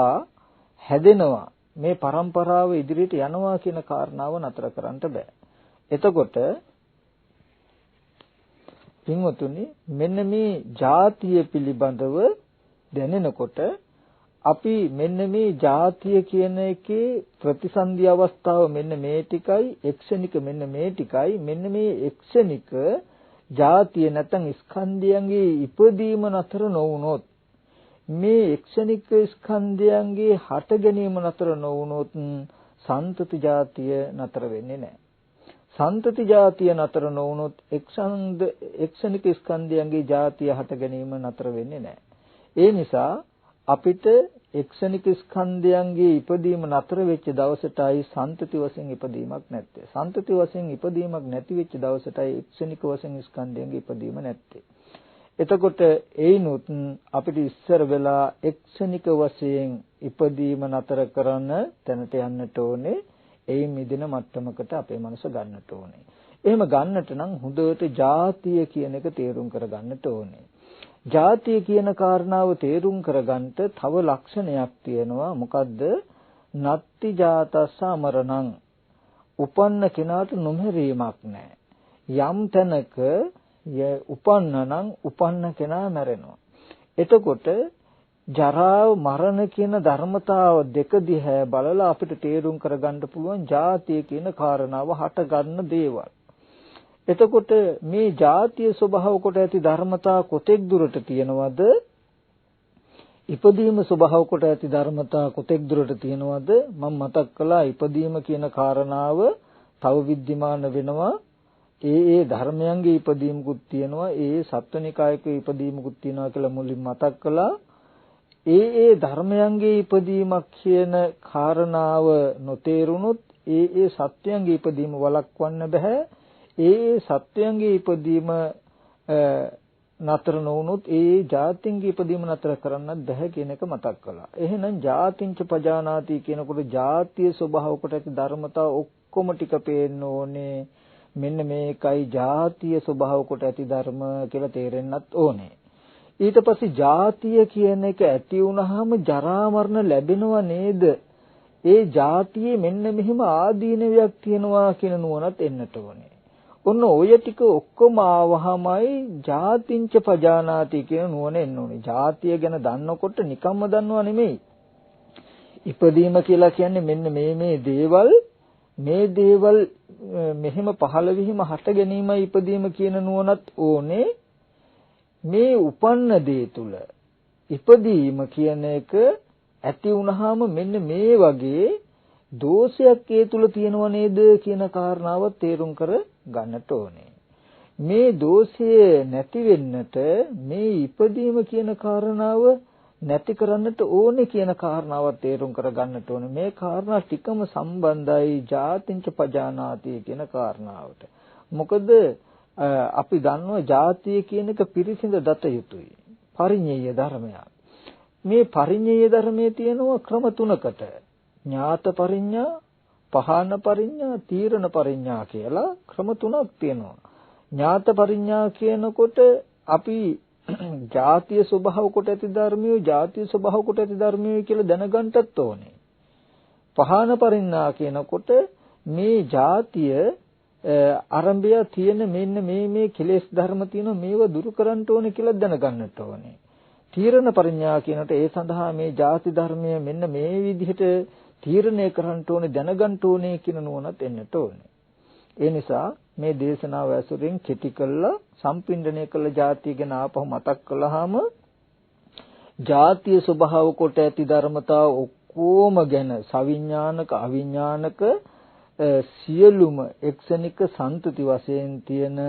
හැදෙනවා. මේ પરම්පරාව ඉදිරියට යනවා කියන කාරණාව නතර කරන්න බෑ. එතකොට පින්වතුනි මෙන්න මේ ජාතිය පිළිබඳව දැනෙනකොට අපි මෙන්න මේ ජාතිය කියන එකේ ප්‍රතිසන්දි අවස්ථාව මෙන්න මේ ටිකයි එක්ෂණික මෙන්න මේ ටිකයි මෙන්න මේ එක්ෂණික ජාතිය නැත්නම් ස්කන්ධයන්ගේ ඉපදීම නතර නොවුනොත් මේ එක්ෂණික ස්කන්ධයන්ගේ හට ගැනීම නතර නොවුනොත් සන්තති ජාතිය නතර වෙන්නේ නැහැ. සන්තති ජාතිය නතර නොවුනොත් එක්ෂණික ස්කන්ධයන්ගේ ජාතිය හට ගැනීම නතර වෙන්නේ නැහැ. ඒ නිසා අපිට එක්ෂණික ස්කන්ධයන්ගේ ඉපදීම නතර වෙච්ච දවසටයි සන්තති වශයෙන් ඉපදීමක් නැත්තේ. සන්තති වශයෙන් ඉපදීමක් නැති වෙච්ච දවසටයි එක්ෂණික වශයෙන් ස්කන්ධයන්ගේ ඉපදීම නැත්තේ. එතකොට ඒනොත් අපිට ඉස්සර වෙලා එක්ෂණික වශයෙන් ඉපදීම නතර කරන තැනට යන්නට ඕනේ. ඒ මිදින මට්ටමකට අපේ මනස ගන්නට ඕනේ. එහෙම ගන්නට නම් හොඳට ජාතිය කියන එක තේරුම් කරගන්නට ඕනේ. ජාතිය කියන කාරණාව තේරුම් කරගන්නට තව ලක්ෂණයක් තියෙනවා. මොකද්ද? නත්ති ජාතස්ස අමරණං. උපන්න කෙනාට නොමරීමක් නැහැ. යම් තැනක උපන්නනම් උපන්න කෙනා මැරෙනවා. එතකොට ජරා මරණ කියන ධර්මතාව දෙක දිහා බලලා අපිට තේරුම් කරගන්න පුළුවන් ජාතිය කියන කාරණාව හට ගන්න දේවල්. එතකොට මේ ජාතිය ස්වභාව කොට ඇති ධර්මතා කොතෙක් දුරට තියෙනවද? ඉපදීම ස්වභාව කොට ඇති ධර්මතා කොතෙක් දුරට තියෙනවද? මම මතක් කළා ඉපදීම කියන කාරණාව තව විද්‍යමාන වෙනවා. ඒ ධර්මයන්ගේ ඉපදීමකුත් තියෙනවා. ඒ සත්වනිකායක ඉපදීමකුත් තියෙනවා කියලා මුලින් මතක් කළා. ඒ ධර්මයන්ගේ ඉපදීමක් කියන කාරණාව නොතේරුනොත් ඒ සත්වයන්ගේ ඉපදීම වළක්වන්න බෑ. ඒ සත්වයන්ගේ ඉපදීම නතර නොවුනොත් ඒ ජාතින්ගේ ඉපදීම නතර කරන්නත් බෑ කියන එක මතක් කළා. එහෙනම් ජාතිංච පජානාති කියනකොට ජාතිය ස්වභාව කොට ඇති ධර්මතා ඔක්කොම ටික පේන්න ඕනේ. මෙන්න මේකයි ජාතිය ස්වභාව කොට ඇති ධර්ම කියලා තේරෙන්නත් ඕනේ. ඊට පස්සේ ජාතිය කියන එක ඇති වුනහම ජරා මරණ ලැබෙනව නේද? ඒ ජාතියේ මෙන්න මෙහිම ආදීනවයක් තියෙනවා කියන නුවණත් එන්නට ඕනේ. ඔන්න ඔය ටික ඔක්කොම ආවහමයි ජාතිංච පජානාති කියන නුවණ එන්න ඕනේ. ජාතිය ගැන දන්නකොට නිකම්ම දන්නව නෙමෙයි. ඉපදීම කියලා කියන්නේ මෙන්න මේ දේවල් මෙහෙම පහළ වීම හට ගැනීමයි ඉපදීම කියන නුවණත් ඕනේ. මේ උපන්න දේ තුල ඉපදීම කියන එක ඇති වුනහම මෙන්න මේ වගේ දෝෂයක් ඒ තුල තියෙනව නේද කියන කාරණාව තේරුම් කර ගන්නට ඕනේ. මේ දෝෂය නැති වෙන්නට මේ ඉපදීම කියන කාරණාව නැති කරන්නට ඕනේ කියන කාරණාව තේරුම් කර ගන්නට ඕනේ. මේ කාරණා ටිකම සම්බන්ධයි ජාතිංච පජානාති කියන කාරණාවට. මොකද අපි දන්නවා ජාතිය කියන එක පිරිසිඳ දත යුතුයි. පරිඤ්ඤය ධර්මයක්. මේ පරිඤ්ඤය ධර්මයේ තියෙනවා ක්‍රම තුනකට. ඥාත පරිඤ්ඤා, පහාන පරිඤ්ඤා, තීරණ පරිඤ්ඤා කියලා ක්‍රම තුනක් තියෙනවා. ඥාත පරිඤ්ඤා කියනකොට අපි ජාතිය ස්වභාව කොට ඇති ධර්මියෝ, ජාතිය ස්වභාව කොට ඇති ධර්මියෝ කියලා දැනගන්නත් ඕනේ. පහාන පරිඤ්ඤා කියනකොට මේ ජාතිය ආරම්භය තියෙන මෙන්න මේ කෙලෙස් ධර්ම තියෙනවා මේව දුරු කරන්න ඕනේ කියලා දැනගන්නට ඕනේ. තීරණ පරිඤ්ඤා කියනකොට ඒ සඳහා මේ ජාති ධර්මය මෙන්න මේ විදිහට තීරණය කරන්න ඕනේ දැනගන්න ඕනේ කියන නුවණත් එන්නට ඕනේ. ඒ නිසා මේ දේශනාව ඇසුරින් කෙටි කළා සම්පින්ඩණය කළ ජාතිය ගැන ආපහු මතක් කළාම ජාතිය ස්වභාව කොට ඇති ධර්මතා ඔක්කොම ගැන සවිඥානික අවිඥානික සියලුම එක්සනික සන්තති වශයෙන් තියෙන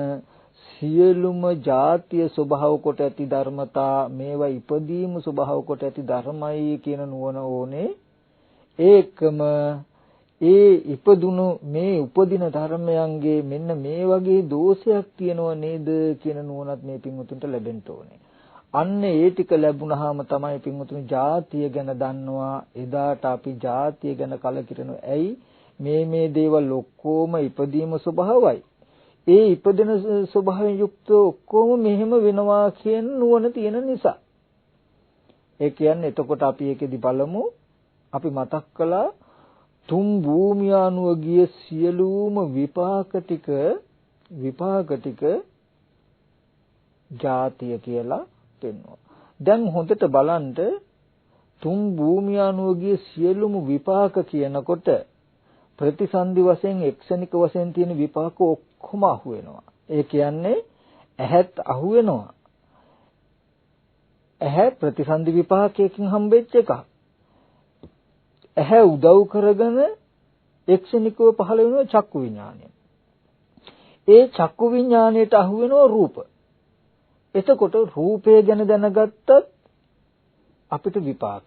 සියලුම ජාතිය ස්වභාව කොට ඇති ධර්මතා මේවා ඉපදීම ස්වභාව කොට ඇති ධර්මයි කියන නුවණ ඕනේ. ඒකම ඒ ඉපදුණු මේ උපදින ධර්මයන්ගේ මෙන්න මේ වගේ දෝෂයක් තියෙනව නේද කියන නුවණත් මේ පින්වුතුන්ට ලැබෙන්න ඕනේ. අන්න ඒ ටික ලැබුණාම තමයි පින්වුතුනි ජාතිය ගැන දන්නවා. එදාට අපි ජාතිය ගැන කලකිරෙනවා. ඇයි මේ දේවල් ඔක්කොම ඉපදීම ස්වභාවයි. ඒ ඉපදෙන ස්වභාවයෙන් යුක්ත ඔක්කොම මෙහෙම වෙනවා කියන නුවණ තියෙන නිසා. ඒ කියන්නේ එතකොට අපි ඒකෙදි බලමු අපි මතක් කළා තුන් භූමිය අනුව ගිය සියලුම විපාක ටික ජාතිය කියලා පෙන්වනවා. දැන් හොඳට බලන්න තුන් භූමිය අනුව ගිය සියලුම විපාක කියනකොට ප්‍රතිසන්දි වශයෙන් එක්සනික වශයෙන් තියෙන විපාක ඔක්කොම අහු වෙනවා. ඒ කියන්නේ ඇහත් අහු වෙනවා. ඇහැ ප්‍රතිසන්දි විපාකයකින් හම්බෙච්ච එකක්. ඇහැ උදව් කරගෙන එක්ෂණිකව පහළ වෙනවා චක්කු විඥානය. ඒ චක්කු විඥාණයට අහු වෙනවා රූප. එතකොට රූපය ගැන දැනගත්තත් අපිට විපාක.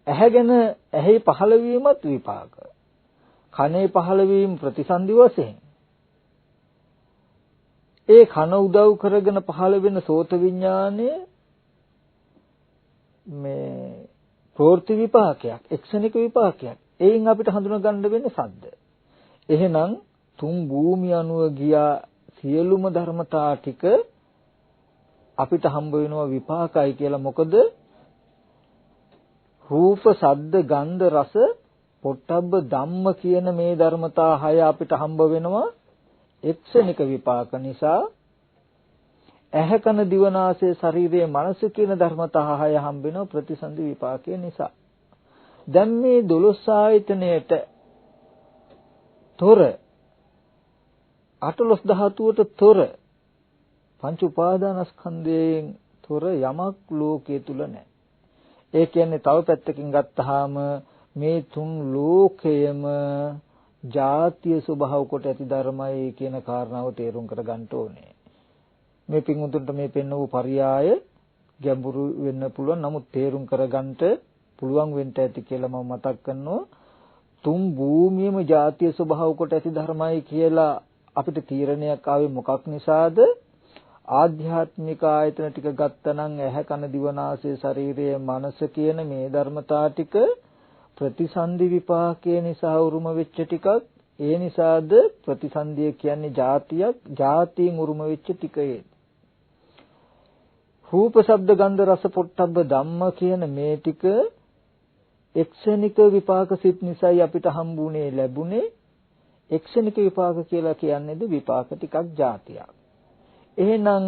ඇහැ ගැන ඇහි පහළ වීමත් විපාක. කනේ පහළ වීම ප්‍රතිසන්දි වශයෙන්. ඒ කන උදව් කරගෙන පහළ වෙන සෝත විඥානය මේ ප්‍රවෘත්ති විපාකයක්, එක්ෂණික විපාකයක්. එයින් අපිට හඳුනා ගන්න වෙන්නේ සද්ද. එහෙනම් තුන් භූමිය අනුව ගියා සියලුම ධර්මතා ටික අපිට හම්බ වෙනවා විපාකයි කියලා. මොකද රූප, ශබ්ද, ගන්ධ, රස, පොට්ටබ්බ ධම්ම කියන මේ ධර්මතා 6 අපිට හම්බ වෙනවා එක්ෂණික විපාක නිසා. ඇහැ කන දිව නාසය ශරීරයේ මනස කියන ධර්මතා 6 හම්බ වෙනවා ප්‍රතිසන්දි විපාකය නිසා. දැන් මේ 12 ආයතනයට තොර 18 ධාතුවට තොර පංච උපාදානස්කන්ධයෙන් තොර යමක් ලෝකයේ තුල නැහැ. ඒ කියන්නේ තව පැත්තකින් ගත්තාම මේ තුන් ලෝකයම ජාතිය ස්වභාව කොට ඇති ධර්මයි කියන කාරණාව තේරුම් කර ගන්න ඕනේ. මේ පින්වුතුන්ට මේ පෙන්වපු පරියාය ගැඹුරු වෙන්න පුළුවන්. නමුත් තේරුම් කරගන්නට පුළුවන් වෙන්න ඇති කියලා මම මතක් කරනවා. තුන් භූමියම ජාතිය ස්වභාව කොට ඇති ධර්මයි කියලා අපිට තීරණයක් ආවේ මොකක් නිසාද? ආධ්‍යාත්මික ආයතන ටික ගත්තනම් ඇහැ කන දිව නාසය ශරීරය මනස කියන මේ ධර්මතා ටික ප්‍රතිසන්දි විපාකයේ නිසා උරුම වෙච්ච ටිකක්. ඒ නිසාද ප්‍රතිසන්දිය කියන්නේ જાතියක්, જાතියෙන් උරුම වෙච්ච ටිකේ. රූප, ශබ්ද, ගන්ධ, රස, පොට්ටබ්බ ධම්ම කියන මේ ටික එක්ෂණික විපාක සිත් නිසායි අපිට හම්බුනේ ලැබුණේ. එක්ෂණික විපාක කියලා කියන්නේද විපාක ටිකක් જાතියක්. එහෙනම්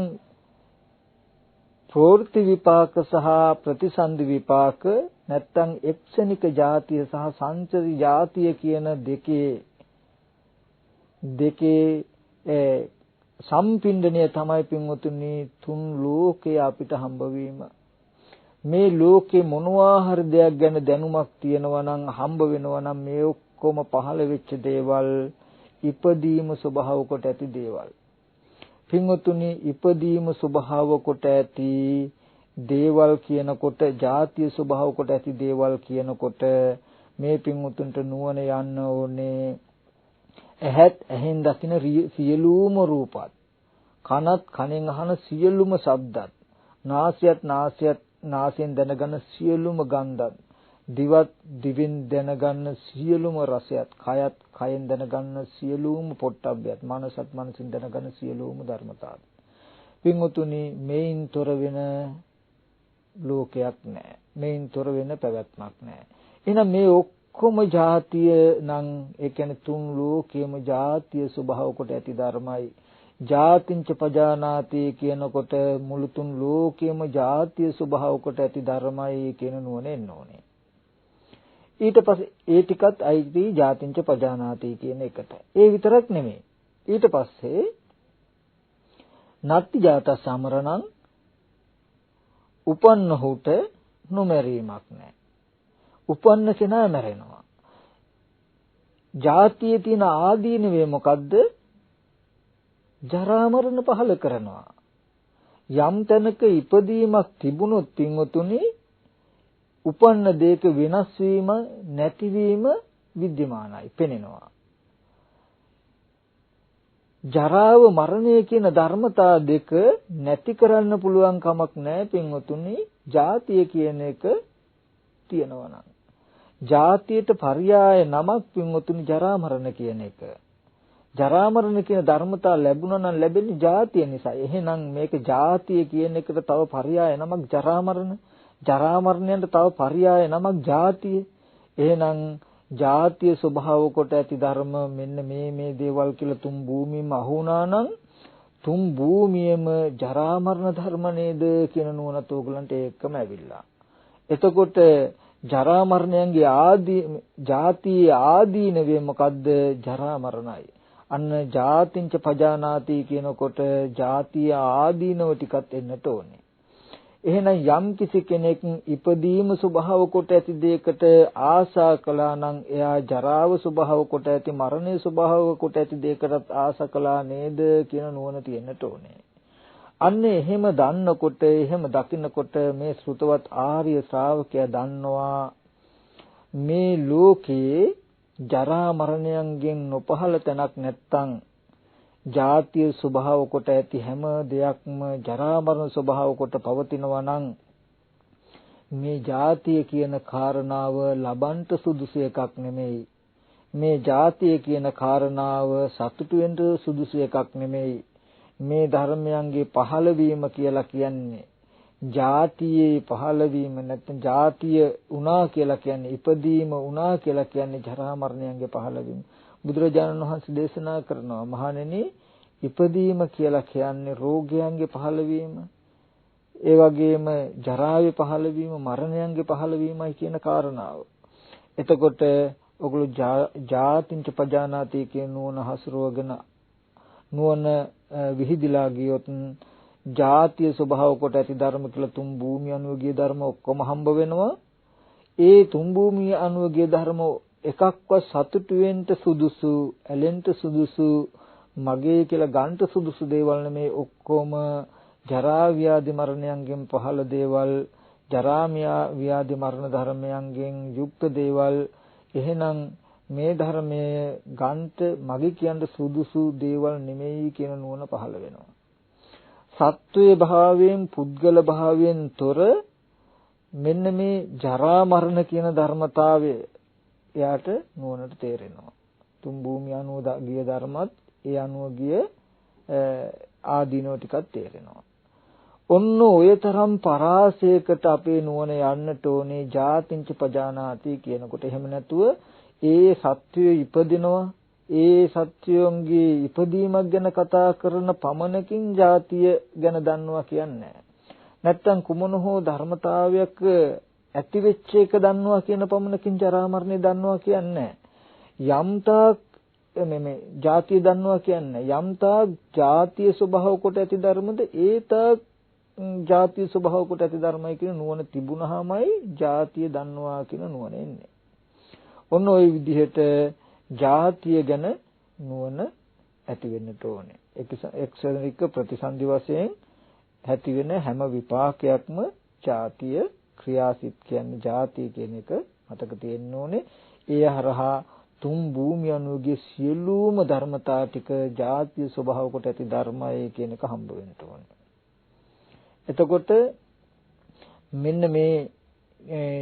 ප්‍රවෘත්ති විපාක සහ ප්‍රතිසන්දි විපාක නැත්තම් එක්ෂණික જાතිය සහ සංචරි જાතිය කියන දෙකේ සම්පින්ඩණය තමයි පින්වතුනි තුන් ලෝකේ අපිට හම්බ වීම. මේ ලෝකේ මොනවා හරි දෙයක් ගැන දැනුමක් තියෙනවා නම් හම්බ වෙනවා නම් මේ ඔක්කොම පහළ වෙච්ච දේවල් ඉපදීම ස්වභාව කොට ඇති දේවල්. පින්වතුනි ඉපදීම ස්වභාව කොට ඇති දේවල් කියනකොට ಜಾතිය ස්වභාව කොට ඇති දේවල් කියනකොට මේ පින්වතුන්ට නුවණ යන්න ඕනේ. ඇහත් ඇහෙන් දකින සියලුම රූපත්, කනත් කනෙන් අහන සියලුම ශබ්දත්, නාසයත් නාසයෙන් දැනගන්න සියලුම ගන්ධත්, දිවත් දිවෙන් දැනගන්න සියලුම රසයත්, කයත් කයෙන් දැනගන්න සියලුම පොට්ටබ්බයත්, මනසත් මනසින් දැනගන්න සියලුම ධර්මතාවත්. පින්වතුනි මේන් තොර වෙන ලෝකයක් නැහැ. මේන් තොර වෙන පැවැත්මක් නැහැ. එහෙනම් මේ ඔක්කොම જાතිය නම් ඒ කියන්නේ තුන් ලෝකයේම જાතිය ස්වභාව කොට ඇති ධර්මයි. ජාතිංච පජානාති කියනකොට මුළු තුන් ලෝකයේම જાතිය ස්වභාව කොට ඇති ධර්මයි කියන නුවණ එන්න ඕනේ. ඊට පස්සේ ඒ ටිකත් අයිති ජාතිංච පජානාති කියන එකට. ඒ විතරක් නෙමෙයි. ඊට පස්සේ නත්ති ජාත සමරණං උපන්නහුට නොමැරීමක් නැහැ. උපන්න කෙනා මැරෙනවා. ජාතියේ තියෙන ආදීනවේ මොකද්ද? ජරා මරණ පහල කරනවා. යම් තැනක ඉපදීමක් තිබුණොත් පින්වතුනි උපන්න දෙයක වෙනස් වීම නැතිවීම විද්‍යමානයි පෙනෙනවා. ජරාව මරණය කියන ධර්මතා දෙක නැති කරන්න පුළුවන් කමක් නැහැ පින්වතුනි. ජාතිය කියන එක තියෙනවා නම් ජාතියට පర్యాయ නමක් පින්වතුනි ජරා මරණ කියන එක. ජරා මරණ කියන ධර්මතා ලැබුණා නම් ලැබෙන්නේ ජාතිය නිසා. එහෙනම් මේක ජාතිය කියන එකට තව පర్యాయ නමක් ජරා මරණ. ජරා මරණයට තව පర్యాయ නමක් ජාතිය. එහෙනම් ජාතිය ස්වභාව කොට ඇති ධර්ම මෙන්න මේ දේවල් කියලා තුන් භූමියම අහුණා නම් තුන් භූමියම ජරා මරණ ධර්ම නේද කියන නුවණත් ඕගලන්ට ඒකම ඇවිල්ලා. එතකොට ජරා මරණයන්ගේ ජාතියේ ආදීනවේ මොකද්ද? ජරා මරණයි. අන්න ජාතිංච පජානාති කියනකොට ජාතිය ආදීනව ටිකත් එන්නට ඕනේ. එහෙනම් යම් කිසි කෙනෙක් ඉපදීම ස්වභාව කොට ඇති දෙයකට ආශා කළා නම් එයා ජරාව ස්වභාව කොට ඇති මරණය ස්වභාව කොට ඇති දෙයකටත් ආශා කළා නේද කියන නුවණ තියෙන්නට ඕනේ. අන්න එහෙම දන්නකොට එහෙම දකින්නකොට මේ ශ්‍රුතවත් ආර්ය ශ්‍රාවකයා දන්නවා මේ ලෝකේ ජරා මරණයන්ගෙන් නොපහළ තැනක් නැත්තම් ජාතිය ස්වභාව කොට ඇති හැම දෙයක්ම ජරා මරණ ස්වභාව කොට පවතිනවා නම් මේ ජාතිය කියන කාරණාව ලබන්ට සුදුසු එකක් නෙමෙයි. මේ ජාතිය කියන කාරණාව සතුටු වෙන්න සුදුසු එකක් නෙමෙයි. මේ ධර්මයන්ගේ පහළවීම කියලා කියන්නේ ජාතියේ පහළවීම නැත්නම් ජාතිය උනා කියලා කියන්නේ ඉපදීම උනා කියලා කියන්නේ ජරා මරණයන්ගේ පහළවීම. බුදුරජාණන් වහන්සේ දේශනා කරනවා මහණෙනි ඉපදීම කියලා කියන්නේ රෝගයන්ගේ පහළවීම. ඒ වගේම ජරාවේ පහළවීම මරණයන්ගේ පහළවීමයි කියන කාරණාව. එතකොට ඔගොල්ලෝ ජාතිංච පජානාති කියන නුවණ හසුරවගෙන නුවණ විහිදිලා ගියොත් ජාතිය ස්වභාව කොට ඇති ධර්ම කියලා තුන් භූමිය අනුව ගිය ධර්ම ඔක්කොම හම්බ වෙනවා. ඒ තුන් භූමිය අනුව ගිය ධර්ම එකක්වත් සතුටු වෙන්න සුදුසු, ඇලෙන්න සුදුසු, මගේ කියලා ගන්න සුදුසු දේවල් නෙමේ. ඔක්කොම ජරා ව්‍යාධි මරණයන්ගෙන් පහළ දේවල්, ජරා ව්‍යාධි මරණ ධර්මයන්ගෙන් යුක්ත දේවල්. එහෙනම් මේ ධර්මයේ ගන්ට මගේ කියන්න සුදුසු දේවල් නෙමෙයි කියන නුවණ පහළ වෙනවා. සත්වයේ භාවයෙන් පුද්ගල භාවයෙන් තොර මෙන්න මේ ජරා මරණ කියන ධර්මතාවය එයාට නුවණට තේරෙනවා. තුන් භූමිය අනුව ගිය ධර්මත් ඒ අනුව ගිය ආදීනව ටිකක් තේරෙනවා. ඔන්න ඔය තරම් පරාසයකට අපේ නුවණ යන්නට ඕනේ ජාතිංච පජානාති කියනකොට. එහෙම නැතුව ඒ සත්වය ඉපදිනවා, ඒ සත්‍යයන්ගේ ඉපදීමක් ගැන කතා කරන පමණකින් ජාතිය ගැන දන්නවා කියන්නේ නැත්තම් කුමන හෝ ධර්මතාවයක් ඇති වෙච්ච එක දන්නවා කියන පමණකින් ජරා මරණය දන්නවා කියන්නේ යම්තාක් මේ ජාතිය දන්නවා කියන්නේ යම්තාක් ජාතිය ස්වභාව කොට ඇති ධර්මද ඒතාක් ජාතිය ස්වභාව කොට ඇති ධර්මයි කියන නුවණ තිබුණාමයි ජාතිය දන්නවා කියන නුවණ එන්නේ. ඔන්න ওই විදිහට ජාතිය ගැන නුවණ ඇති වෙන්නට ඕනේ. එක්සෙනික ප්‍රතිසන්දි වශයෙන් ඇති වෙන හැම විපාකයක්ම ජාතිය ක්‍රියාසිට කියන්නේ ජාතිය කියන එක මතක තියෙන්න ඕනේ. ඒ හරහා තුන් භූමිය අනුගේ සියලුම ධර්මතා ටික ජාතිය ස්වභාව කොට ඇති ධර්මයි කියන එක හම්බ වෙන්න ඕනේ. එතකොට මෙන්න මේ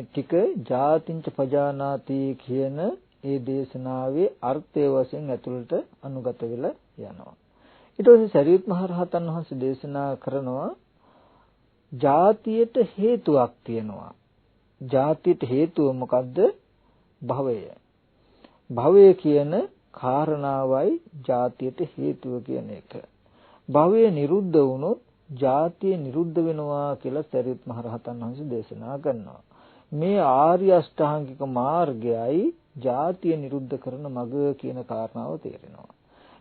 ටික ජාතිංච පජානාති කියන ඒ දේශනාවේ අර්ථය වශයෙන් ඇතුළට අනුගත වෙලා යනවා. ඊට පස්සේ සරියුත් මහ රහතන් වහන්සේ දේශනා කරනවා ජාතියට හේතුවක් තියෙනවා. ජාතියට හේතුව මොකද්ද? භවය. භවය කියන කාරණාවයි ජාතියට හේතුව කියන එක. භවය නිරුද්ධ වුණොත් ජාතිය නිරුද්ධ වෙනවා කියලා සරියුත් මහ රහතන් වහන්සේ දේශනා කරනවා. මේ ආර්ය අෂ්ටාංගික මාර්ගයයි ජාතිය නිරුද්ධ කරන මඟ කියන කාරණාව තේරෙනවා.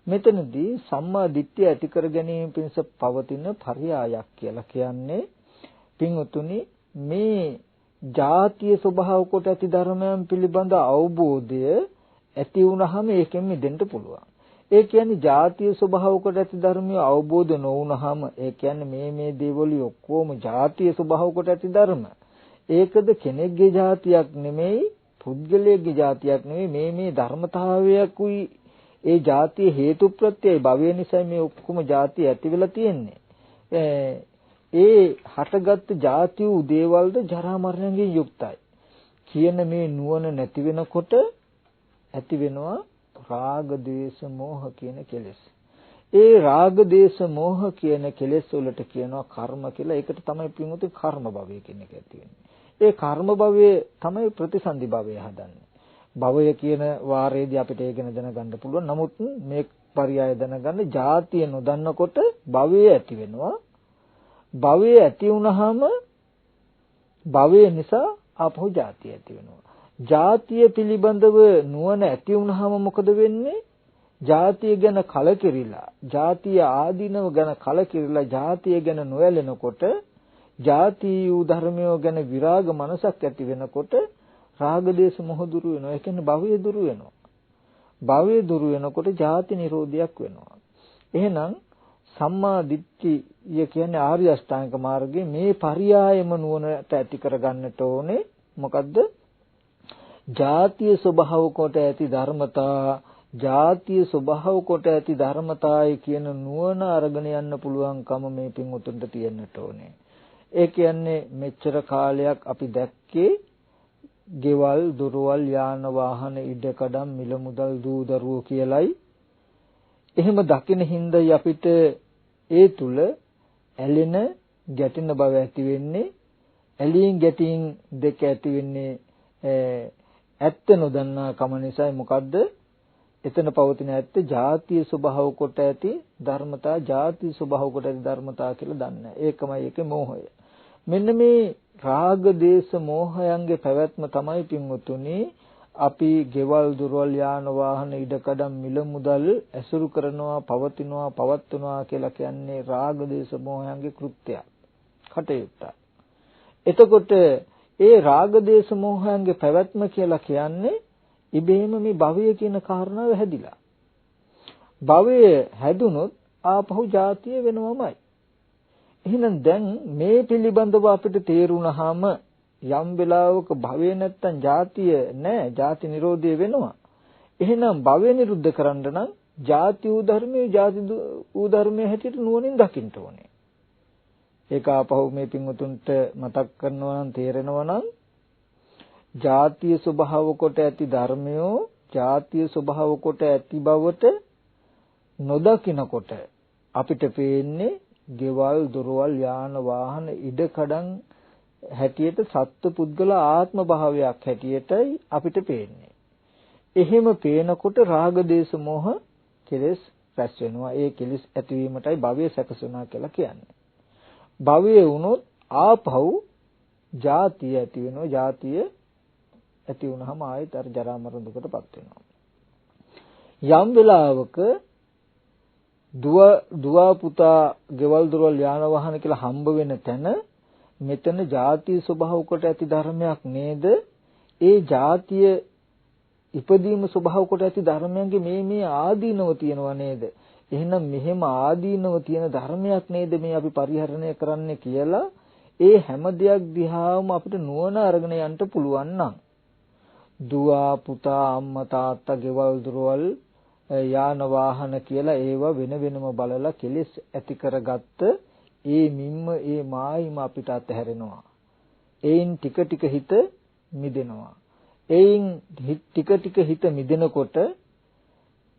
මෙතනදී සම්මා දිට්ඨිය ඇති කර ගැනීම පිණිස පවතින පරයායක් කියලා කියන්නේ පින්වතුනි මේ ජාතිය ස්වභාව කොට ඇති ධර්මයන් පිළිබඳ අවබෝධය ඇති වුනහම ඒකෙන් මිදෙන්න පුළුවන්. ඒ කියන්නේ ජාතිය ස්වභාව කොට ඇති ධර්මය අවබෝධ නොවුනහම ඒ කියන්නේ මේ දේවල් ඔක්කොම ජාතිය ස්වභාව කොට ඇති ධර්ම. ඒකද කෙනෙක්ගේ ජාතියක් නෙමෙයි පුද්ගලයෙක්ගේ ජාතියක් නෙමෙයි මේ ධර්මතාවයකුයි ඒ ජාතිය හේතු ප්‍රත්‍යයයි භවය නිසා මේ ඔක්කොම ජාතිය ඇති වෙලා තියෙන්නේ. ඒ හටගත් ජාති වූ දේවල්ද ජරා මරණයෙන් යුක්තයි කියන මේ නුවණ නැති වෙනකොට ඇති වෙනවා රාග දේශ මොහ කියන කෙලෙස්. ඒ රාග දේශ මොහ කියන කෙලෙස් වලට කියනවා කර්ම කියලා. ඒකට තමයි පින්වතුනි කර්ම භවය කියන එක ඇති වෙන්නේ. ඒ කර්ම භවයේ තමයි ප්‍රතිසන්දි භවය හදන්නේ. භවය කියන වාරයේදී අපිට ඒක දැනගන්න පුළුවන්. නමුත් මේ පරයය දැනගන්න ජාතිය නොදන්නකොට භවය ඇති වෙනවා. භවය ඇති වුනහම භවය නිසා ආපහු ජාතිය ඇති වෙනවා. ජාතිය පිළිබඳව නුවණ ඇති වුනහම මොකද වෙන්නේ? ජාතිය ගැන කලකිරිලා, ජාතිය ආදීනව ගැන කලකිරිලා, ජාතිය ගැන නොයැලෙනකොට, ජාති වූ ධර්මයෝ ගැන විරාග මනසක් ඇති වෙනකොට රාග දේශ මොහ දුරු වෙනවා. ඒ කියන්නේ භවය දුරු වෙනවා. භවය දුරු වෙනකොට ජාති නිරෝධයක් වෙනවා. එහෙනම් සම්මා දිට්ඨිය කියන්නේ ආර්ය අෂ්ටාංග මාර්ගයේ මේ පරියායම නුවණට ඇති කරගන්නට ඕනේ. මොකද්ද? ජාතිය ස්වභාව කොට ඇති ධර්මතා, ජාතිය ස්වභාව කොට ඇති ධර්මතාවය කියන නුවණ අරගෙන යන්න පුළුවන්කම මේ පින්වුතුන්ට තියෙන්නට ඕනේ. ඒ කියන්නේ මෙච්චර කාලයක් අපි දැක්කේ ගෙවල්, දොරවල්, යාන වාහන, ඉඩකඩම්, මිල මුදල්, දූ දරුවෝ කියලයි. එහෙම දකින හින්දායි අපිට ඒ තුල ඇලෙන, ගැටෙන බව ඇති වෙන්නේ. ඇලීම් ගැටීම් දෙක ඇති වෙන්නේ ඇත්ත නොදන්නා කම නිසායි. මොකද්ද? එතන පවතින ඇත්ත ජාතිය ස්වභාව කොට ඇති ධර්මතා, ජාති ස්වභාව කොට ඇති ධර්මතා කියලා දන්නේ. ඒකමයි ඒකේ මෝහය. මෙන්න මේ රාග දේශ මෝහයන්ගේ පැවැත්ම තමයි පින්වතුනි අපි ගෙවල්, දොරවල්, යාන වාහන, ඉඩකඩම්, මිල මුදල් ඇසුරු කරනවා, පවතිනවා, පවත්වනවා කියලා කියන්නේ රාග දේශ මෝහයන්ගේ කෘත්‍යයක්, කටයුත්තක්. එතකොට ඒ රාග දේශ මෝහයන්ගේ පැවැත්ම කියලා කියන්නේ ඉබේම මේ භවය කියන කාරණාව හැදිලා. භවය හැදුනොත් ආපහු ජාතිය වෙනවමයි. එහෙනම් දැන් මේ පිළිබඳව අපිට තේරුණාම යම් වෙලාවක භවය නැත්තම් ජාතිය නැහැ, ජාති නිරෝධය වෙනවා. එහෙනම් භවය නිරුද්ධ කරන්න නම් ජාති වූ ධර්මයේ ජාති වූ ධර්මයේ හැටියට නුවණින් දකින්න ඕනේ. ඒක ආපහු මේ පින්වතුන්ට මතක් කරනවා නම් තේරෙනවා නම් ජාතිය ස්වභාව කොට ඇති ධර්මයෝ ජාතිය ස්වභාව කොට ඇති බවට නොදකිනකොට අපිට පේන්නේ ගෙවල්, දොරවල්, යාන වාහන, ඉඩකඩම් හැටියට සත්ත්ව පුද්ගල ආත්ම භාවයක් හැටියටයි අපිට පේන්නේ. එහෙම පේනකොට රාග දේශ මොහ කෙලෙස් රැස් වෙනවා. ඒ කෙලෙස් ඇතිවීමටයි භවය සැකසුණා කියලා කියන්නේ. භවය වුණොත් ආපහු ජාතිය ඇති වෙනවා. ජාතිය ඇති වුණාම ආයෙත් අර ජරා මරණ දුකටපත් වෙනවා. යම් වෙලාවක දුව පුතා ගෙවල් දොරවල් යාන වාහන කියලා හම්බ වෙන තැන මෙතන ජාතිය ස්වභාව කොට ඇති ධර්මයක් නේද? ඒ ජාතිය ඉපදීම ස්වභාව කොට ඇති ධර්මයන්ගේ මේ ආදීනව තියෙනවා නේද? එහෙනම් මෙහෙම ආදීනව තියෙන ධර්මයක් නේද මේ අපි පරිහරණය කරන්න කියලා ඒ හැම දෙයක් දිහාම අපිට නුවණ අරගෙන යන්න පුළුවන් නම් දුව පුතා අම්මා තාත්තා ගෙවල් දොරවල් යාන වාහන කියලා ඒවා වෙන වෙනම බලලා කෙලෙස් ඇති කරගත්ත ඒ මිම්ම ඒ මායිම අපිට අතහැරෙනවා. ඒයින් ටික ටික හිත මිදෙනවා. ඒයින් ටික ටික හිත මිදෙනකොට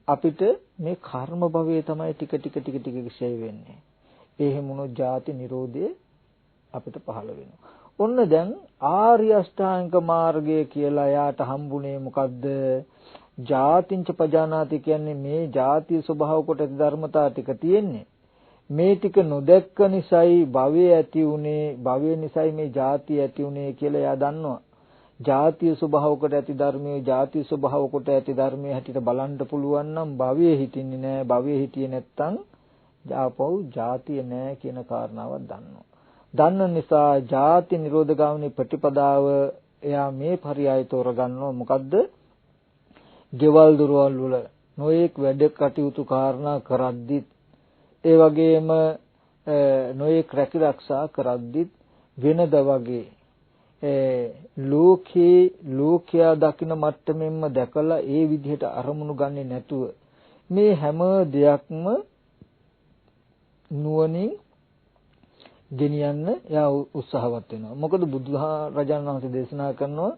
අපිට මේ කර්ම භවයේ තමයි ටික ටික ක්ෂය වෙන්නේ. ඒ හැමුණොත් ජාති නිරෝධය අපිට පහළ වෙනවා. ඔන්න දැන් ආර්ය අෂ්ටාංග මාර්ගය කියලා යාට හම්බුනේ මොකද්ද? ජාතිංච පජානාති කියන්නේ මේ ජාතිය ස්වභාව කොට ධර්මතා ටික තියෙන්නේ. මේ ටික නොදැක්ක නිසායි භවය ඇති උනේ, භවය නිසායි මේ ජාතිය ඇති උනේ කියලා එයා දන්නවා. ජාතිය ස්වභාව කොට ඇති ධර්මයේ ජාතිය ස්වභාව කොට ඇති ධර්මයේ හැටියට බලන්න පුළුවන් නම් භවයේ හිටින්නේ නැහැ. භවයේ හිටියේ නැත්තම් ආපහු ජාතිය නැහැ කියන කාරණාවක් දන්නවා. දන්න නිසා ජාති නිරෝධ ගාමිනී ප්‍රතිපදාව එයා මේ පරයය තෝරගන්නවා. මොකද්ද? ගෙවල් දොරවල් වල නොඑක් වැඩ කටයුතු කාරණා කරද්දිත් ඒ වගේම නොඑක් රැකිරක්ෂා කරද්දිත් වෙනද වගේ ලෝකයා දකින මට්ටමින්ම දැකලා ඒ විදිහට අරමුණු ගන්නේ නැතුව මේ හැම දෙයක්ම නුවණින් ගෙනියන්න යා උත්සාහවත් වෙනවා. මොකද බුදුරජාණන් වහන්සේ දේශනා කරනවා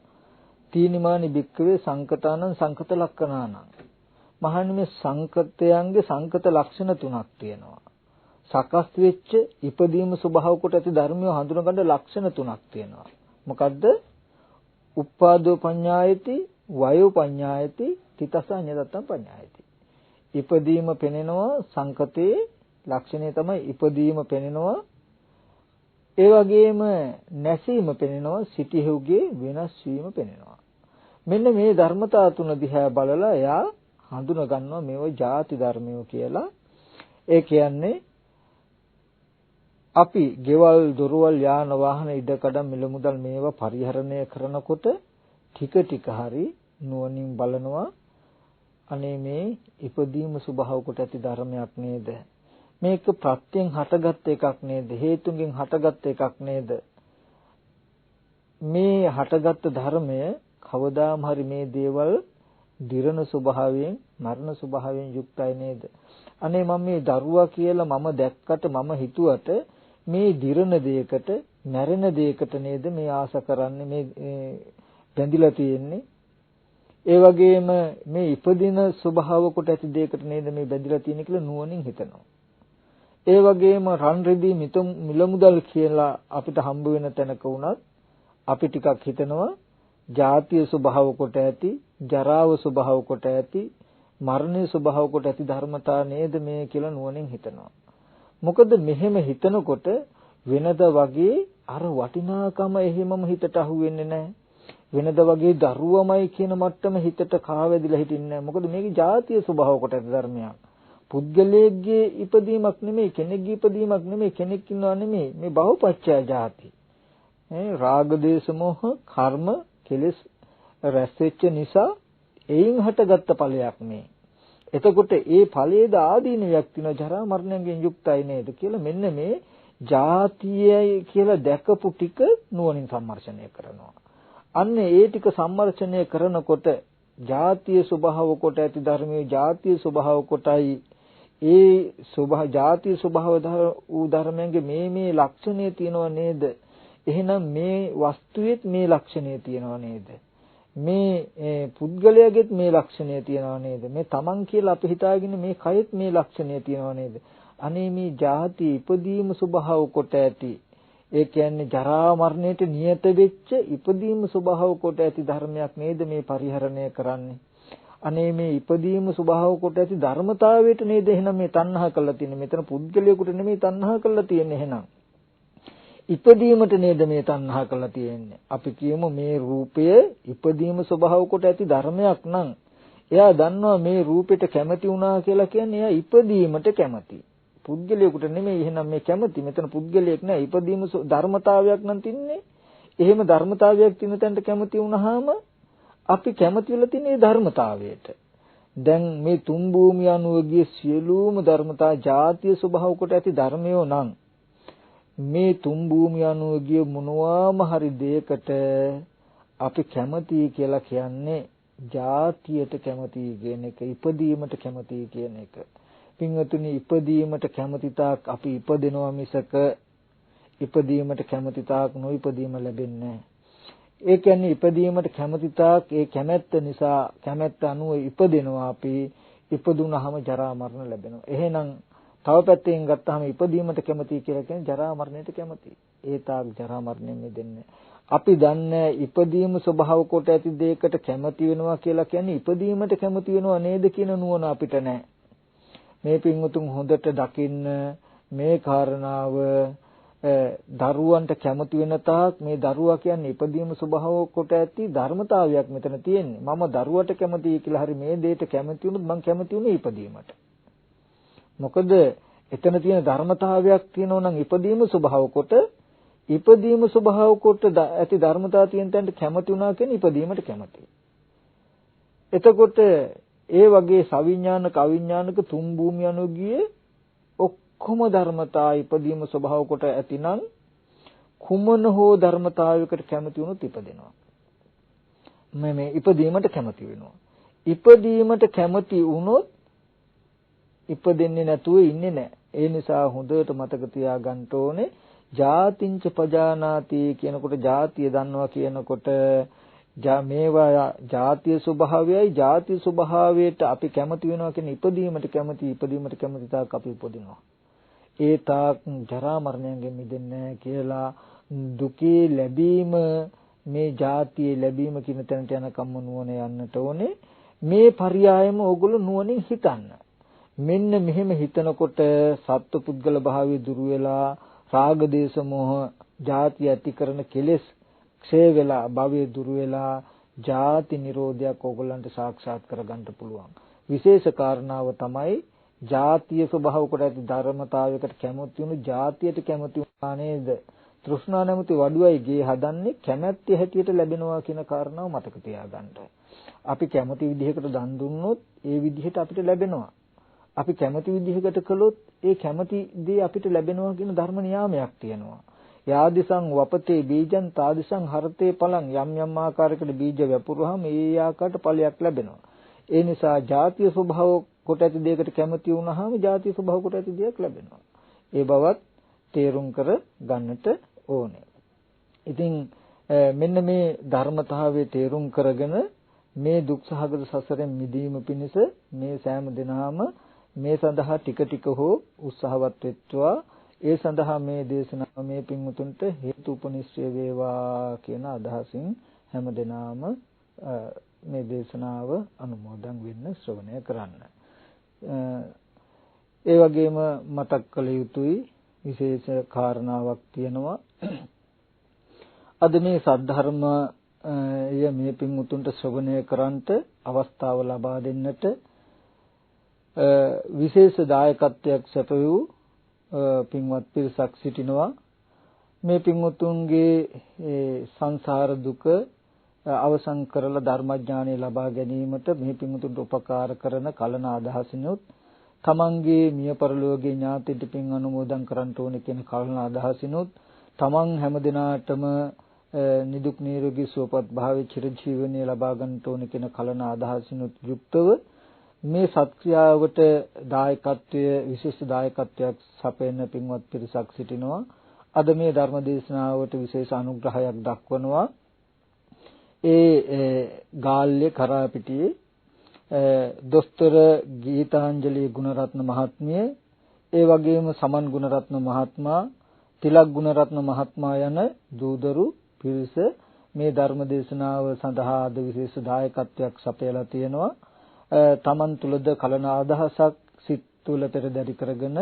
තීනිමානි භික්කවේ සංකතානං සංකත ලක්ෂණානං. මහන්නේ මේ සංකතයන්ගේ සංකත ලක්ෂණ තුනක් තියෙනවා. සකස් වෙච්ච ඉපදීම ස්වභාව කොට ඇති ධර්මිය හඳුනගන්න ලක්ෂණ තුනක් තියෙනවා. මොකද්ද? උප්පාදෝ පඤ්ඤායති, වයෝ පඤ්ඤායති, තිතසඤ්ඤතත්තම් පඤ්ඤායති. ඉපදීම පෙනෙනවා සංකතේ ලක්ෂණය තමයි ඉපදීම පෙනෙනවා. ඒ වගේම නැසීම පෙනෙනවා, සිටිහුගේ වෙනස් වීම පෙනෙනවා. මෙන්න මේ ධර්මතා තුන දිහා බලලා එයා හඳුන ගන්නවා මේව ಜಾති ධර්මයෝ කියලා. ඒ කියන්නේ අපි ගෙවල් දොරවල් යාන වාහන ඉඩකඩම් මිල මුදල් මේවා පරිහරණය කරනකොට ටික ටික හරි නුවණින් බලනවා අනේ මේ ඉපදීම ස්වභාව කොට ඇති ධර්මයක් නේද? මේක ප්‍රත්‍යයෙන් හටගත් එකක් නේද? හේතුන්ගෙන් හටගත් එකක් නේද? මේ හටගත් ධර්මය කවදාම හරි මේ දේවල් දිරණ ස්වභාවයෙන් මරණ ස්වභාවයෙන් යුක්තයි නේද? අනේ මම මේ දරුවා කියලා මම දැක්කට මම හිතුවට මේ දිරණ දෙයකට මැරෙන දෙයකට නේද මේ ආස කරන්නේ මේ බැඳිලා තියෙන්නේ? ඒ වගේම මේ ඉපදින ස්වභාව කොට ඇති දෙයකට නේද මේ බැඳිලා තියෙන්නේ කියලා නුවණින් හිතනවා. ඒ වගේම රන් රෙදි මිල මුදල් කියලා අපිට හම්බ වෙන තැනක වුණත් අපි ටිකක් හිතනවා ජාතිය ස්වභාව කොට ඇති, ජරාව ස්වභාව කොට ඇති, මරණය ස්වභාව කොට ඇති ධර්මතා නේද මේ කියලා නුවණින් හිතනවා. මොකද මෙහෙම හිතනකොට වෙනද වගේ අර වටිනාකම එහෙමම හිතට අහු වෙන්නේ නැහැ. වෙනද වගේ දරුවමයි කියන මට්ටම හිතට කාවැදිලා හිටින්නේ නැහැ. මොකද මේකේ ජාතිය ස්වභාව කොට ඇති ධර්මයක්. පුද්ගලයේ ඉපදීමක් නෙමෙයි, කෙනෙක්ගේ ඉපදීමක් නෙමෙයි, කෙනෙක් ඉන්නවා නෙමෙයි. මේ බහුපච්චය ජාති. රාග දේශ මොහ කර්ම කෙලෙස් රැස් වෙච්ච නිසා එයින් හටගත්ත ඵලයක් මේ. එතකොට ඒ ඵලයේද ආදීනයක් තියෙන ජරා මරණයෙන් යුක්තයි නේද කියලා මෙන්න මේ ජාතියයි කියලා දැකපු ටික නුවණින් සම්මර්ෂණය කරනවා. අන්න ඒ ටික සම්මර්ෂණය කරනකොට ජාතිය ස්වභාව කොට ඇති ධර්මයේ ජාතිය ස්වභාව කොටයි ඒ ජාතිය ස්වභාව වූ ධර්මයන්ගේ මේ ලක්ෂණය තියෙනව නේද? එහෙනම් මේ වස්තුවේත් මේ ලක්ෂණය තියෙනව නේද? මේ පුද්ගලයාගේත් මේ ලක්ෂණය තියෙනව නේද? මේ තමන් කියලා අපි හිතාගෙන මේ කයෙත් මේ ලක්ෂණය තියෙනව නේද? අනේ මේ ජාති ඉපදීම ස්වභාව කොට ඇති, ඒ කියන්නේ ජරා මරණයට නියත වෙච්ච ඉපදීම ස්වභාව කොට ඇති ධර්මයක් නේද මේ පරිහරණය කරන්නේ? අනේ මේ ඉපදීම ස්වභාව කොට ඇති ධර්මතාවයට නේද එහෙනම් මේ තණ්හා කරලා තියෙන්නේ. මෙතන පුද්ගලයෙකුට නෙමෙයි තණ්හා කරලා තියෙන්නේ එහෙනම්. ඉපදීමට නේද මේ තණ්හා කරලා තියෙන්නේ. අපි කියමු මේ රූපය ඉපදීම ස්වභාව කොට ඇති ධර්මයක් නම් එයා දන්නවා මේ රූපෙට කැමති වුණා කියලා කියන්නේ එයා ඉපදීමට කැමති. පුද්ගලයෙකුට නෙමෙයි එහෙනම් මේ කැමති. මෙතන පුද්ගලයෙක් නෑ ඉපදීම ධර්මතාවයක් නම් තින්නේ. එහෙම ධර්මතාවයක් තින තැනට කැමති වුණාම අපි කැමති වෙලා තියෙන ධර්මතාවයට. දැන් මේ තුන් භූමිය අනුව ගිය සියලුම ධර්මතා ජාතිය ස්වභාව කොට ඇති ධර්මයෝ නම් මේ තුන් භූමිය අනුව ගිය මොනවාම හරි දෙයකට අපි කැමති කියලා කියන්නේ ජාතියට කැමති කියන එක, ඉපදීමට කැමති කියන එක. පින්වතුනි ඉපදීමට කැමති තාක් අපි ඉපදෙනවා මිසක ඉපදීමට කැමති තාක් නොඉපදීම ලැබෙන්නේ නැහැ. ඒ කියන්නේ ඉපදීමට කැමති තාක් ඒ කැමැත්ත නිසා කැමැත්ත අනුව ඉපදෙනවා අපි. ඉපදුනහම ජරා මරණ ලැබෙනවා. එහෙනම් තව පැත්තෙන් ගත්තාම ඉපදීමට කැමති කියලා කියන්නේ ජරා මරණයට කැමති. ඒ තාක් ජරා මරණයෙන් මිදෙන්නේ. අපි දන්නේ ඉපදීම ස්වභාව කොට ඇති දෙයකට කැමති වෙනවා කියලා කියන්නේ ඉපදීමට කැමති වෙනව නේද කියන නුවණ අපිට නැහැ. මේ පින්වතුන් හොඳට දකින්න මේ කාරණාව දරුවන්ට කැමති වෙන තාක් මේ දරුවා කියන්නේ ඉපදීම ස්වභාව කොට ඇති ධර්මතාවයක් මෙතන තියෙන්නේ. මම දරුවට කැමතියි කියලා හරි මේ දෙයට කැමති වුණොත් මං කැමති උනේ ඉපදීමට. මොකද එතන තියෙන ධර්මතාවයක් තියෙනවා නම් ඉපදීම ස්වභාව කොට ඇති ධර්මතාව තියෙන තැනට කැමති වුණා කියන්නේ ඉපදීමට කැමති. එතකොට ඒ වගේ සවිඥානික අවිඥානික තුන් භූමිය අනුගියේ ඔක්කොම ධර්මතා ඉපදීම ස්වභාව කොට ඇතිනම් කුමන හෝ ධර්මතාවයකට කැමති වුණොත් ඉපදෙනවා. මේ ඉපදීමට කැමති වෙනවා. ඉපදීමට කැමති වුණොත් ඉපදෙන්නේ නැතුව ඉන්නේ නැහැ. ඒ නිසා හොඳට මතක තියාගන්න ඕනේ ජාතිංච පජානාති කියනකොට ජාතිය දන්නවා කියනකොට මේවා ජාතිය ස්වභාවයයි ජාතිය ස්වභාවයට අපි කැමති වෙනවා කියන ඉපදීමට කැමති තාක් අපි ඉපදිනවා. ඒ තාක් ජරා මරණයෙන් මිදෙන්නේ කියලා දුකේ ලැබීම මේ ජාතියේ ලැබීම කියන තැනට යනකම්ම නුවණ යන්නට ඕනේ. මේ පරියායම ඕගොල්ලෝ නුවණින් හිතන්න. මෙන්න මෙහෙම හිතනකොට සත්ව පුද්ගල භාවය දුරු වෙලා රාග දේශ මොහ ජාති ඇති කරන කෙලෙස් ක්ෂය වෙලා භවය දුරු වෙලා ජාති නිරෝධයක් ඕගොල්ලන්ට සාක්ෂාත් කරගන්න පුළුවන්. විශේෂ කාරණාව තමයි ජාතිය ස්වභාව කොට ඇති ධර්මතාවයකට කැමති වුණු ජාතියට කැමති වුණා නේද? තෘෂ්ණා නැමැති වඩුවයි ගේ හදන්නේ කැමැත්ත හැටියට ලැබෙනවා කියන කාරණාව මතක තියාගන්න. අපි කැමති විදිහකට දන් දුන්නොත් ඒ විදිහට අපිට ලැබෙනවා. අපි කැමති විදිහකට කළොත් ඒ කැමති දේ අපිට ලැබෙනවා කියන ධර්ම නියාමයක් තියෙනවා. යාදිසං වපතේ බීජං තාදිසං හරතේ පලං යම් යම් ආකාරයකට බීජ වැපුරුවාම ඒ ආකාරයට ඵලයක් ලැබෙනවා. ඒ නිසා ජාතිය ස්වභාව කොට ඇති දෙයකට කැමති වුණාම ජාතිය ස්වභාව කොට ඇති දෙයක් ලැබෙනවා. ඒ බවත් තේරුම් කර ගන්නට ඕනේ. ඉතින් මෙන්න මේ ධර්මතාවයේ තේරුම් කරගෙන මේ දුක්සහගත සසරෙන් මිදීම පිණිස මේ සෑම දිනම මේ සඳහා ටික ටික හෝ උත්සාහවත් වෙත්වා. ඒ සඳහා මේ දේශනාව මේ පින්වුතුන්ට හේතු උපනිශ්‍රය වේවා කියන අදහසින් හැම දිනම මේ දේශනාව අනුමෝදන් වෙන්න ශ්‍රවණය කරන්න. ඒ වගේම මතක් කළ යුතුයි විශේෂ කාරණාවක් තියෙනවා. අද මේ සද්ධර්මය මේ පින්වුතුන්ට ශ්‍රවණය කරන්ට අවස්ථාව ලබා දෙන්නට විශේෂ දායකත්වයක් සැපයූ පින්වත් පිරිසක් සිටිනවා. මේ පින්වතුන්ගේ සංසාර දුක අවසන් කරලා ධර්මඥානය ලබා ගැනීමට මේ පින්වතුන්ට උපකාර කරන කලන අදහසිනුත් තමන්ගේ මිය පරලෝකීය ඥාතිට පින් අනුමෝදන් කරන්න ඕනේ කියන කලන අදහසිනුත් තමන් හැමදිනාටම නිදුක් නිරෝගී සුවපත් භාවයේ චිරජීවනයේ ලබා ගන්නට ඕනේ කියන කලන අදහසිනුත් යුක්තව මේ සත්ක්‍රියාවට දායකත්වයේ විශේෂ දායකත්වයක් සපයන පින්වත් පිරිසක් සිටිනවා. අද මේ ධර්ම දේශනාවට විශේෂ අනුග්‍රහයක් දක්වනවා. ඒ ගාල්‍ය කරාපිටියේ දොස්තර ගීතාංජලි ගුණරත්න මහත්මිය, ඒ වගේම සමන් ගුණරත්න මහත්මයා, තිලක් ගුණරත්න මහත්මයා යන දූදරු පිරිස මේ ධර්ම දේශනාව සඳහා අද විශේෂ දායකත්වයක් සපයලා තියෙනවා. තමන් තුළද කලන අදහසක් සිත් තුළ පෙරදරි කරගෙන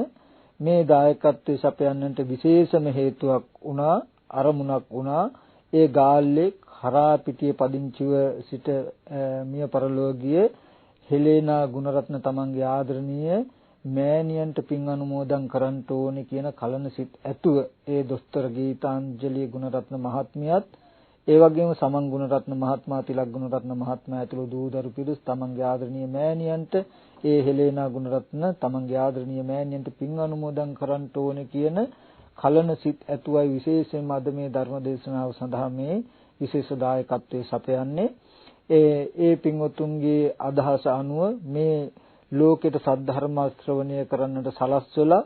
මේ දායකත්වයේ සපයන්නට විශේෂම හේතුවක් වුණා, අරමුණක් වුණා. ඒ ගාල්ලේ හරා පිටියේ පදිංචිව සිට මිය පරලෝකීය හෙලේනා ගුණරත්න තමන්ගේ ආදරණීය මෑණියන්ට පින් අනුමෝදන් කරන්න ඕනේ කියන කලන සිත් ඇතුව ඒ දොස්තර ගීතාංජලි ගුණරත්න මහත්මියත් ඒ වගේම සමන් ගුණරත්න මහත්මයා, තිලක් ගුණරත්න මහත්මයා ඇතුළු දූදරු පිරිස් තමන්ගේ ආදරණීය මෑණියන්ට, ඒ හෙලේනා ගුණරත්න තමන්ගේ ආදරණීය මෑණියන්ට පින් අනුමෝදන් කරන්න ඕනේ කියන කලන සිත් ඇතුවයි විශේෂයෙන්ම අද මේ ධර්ම දේශනාව සඳහා මේ විශේෂ දායකත්වයේ සපයන්නේ. ඒ පින්වතුන්ගේ අදහස අනුව මේ ලෝකෙට සද්ධර්ම ශ්‍රවණය කරන්නට සලස්වලා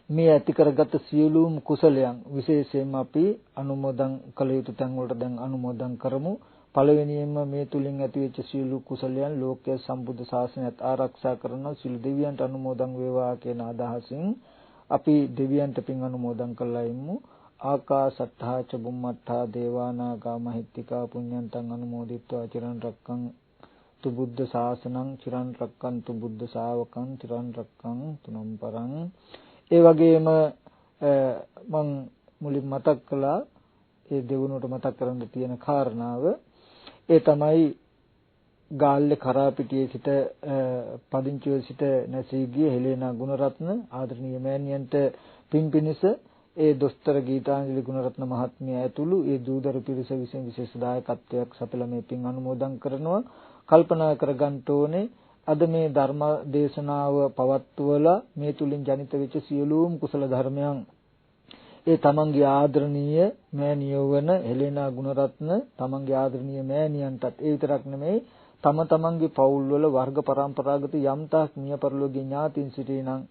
මේ ඇති කරගත් සියලුම කුසලයන් විශේෂයෙන්ම අපි අනුමෝදන් කළ යුතු තැන් වලට දැන් අනුමෝදන් කරමු. පළවෙනියෙන්ම මේ තුලින් ඇතිවෙච්ච සියලු කුසලයන් ලෝකයේ සම්බුද්ධ ශාසනයත් ආරක්ෂා කරන සියලු දෙවියන්ට අනුමෝදන් වේවා කියන අදහසින් අපි දෙවියන්ට පින් අනුමෝදන් කළා ඉමු. ආකාසට්ඨා ච බුම්මට්ඨා දේවානාගා මහිත්‍තිකා පුඤ්ඤන්තං අනුමෝදිත්වා චිරන් රක්කං තු බුද්ධ ශාසනං චිරන් රක්කන්තු බුද්ධ ශාවකං චිරන් රක්කන්තු නම් පරං. ඒ වගේම මම මුලින් මතක් කළා ඒ දෙවුනට මතක් කරන්න තියෙන කාරණාව ඒ තමයි ගාල්ලේ කරාපිටියේ සිට පදිංචිව සිට නැසී ගිය හෙලේනා ගුණරත්න ආදරණීය මෑණියන්ට පින් පිණිස ඒ දොස්තර ගීතාංජලි ගුණරත්න මහත්මිය ඇතුළු ඒ දූදරු පිරිස විසින් විශේෂ දායකත්වයක් සපයලා මේ පින් අනුමෝදන් කරනවා. කල්පනා කරගන්න ඕනේ අද මේ ධර්ම දේශනාව පවත්වලා මේ තුලින් ජනිත වෙච්ච සියලුම කුසල ධර්මයන් ඒ තමන්ගේ ආදරණීය මෑණියෝ වන හෙලේනා ගුණරත්න තමන්ගේ ආදරණීය මෑණියන්ටත් ඒ විතරක් නෙමෙයි තමන්ගේ පවුල්වල වර්ග පරම්පරාගත යම්තාක් මිය පරලෝකීය ඥාතීන් සිටිනම්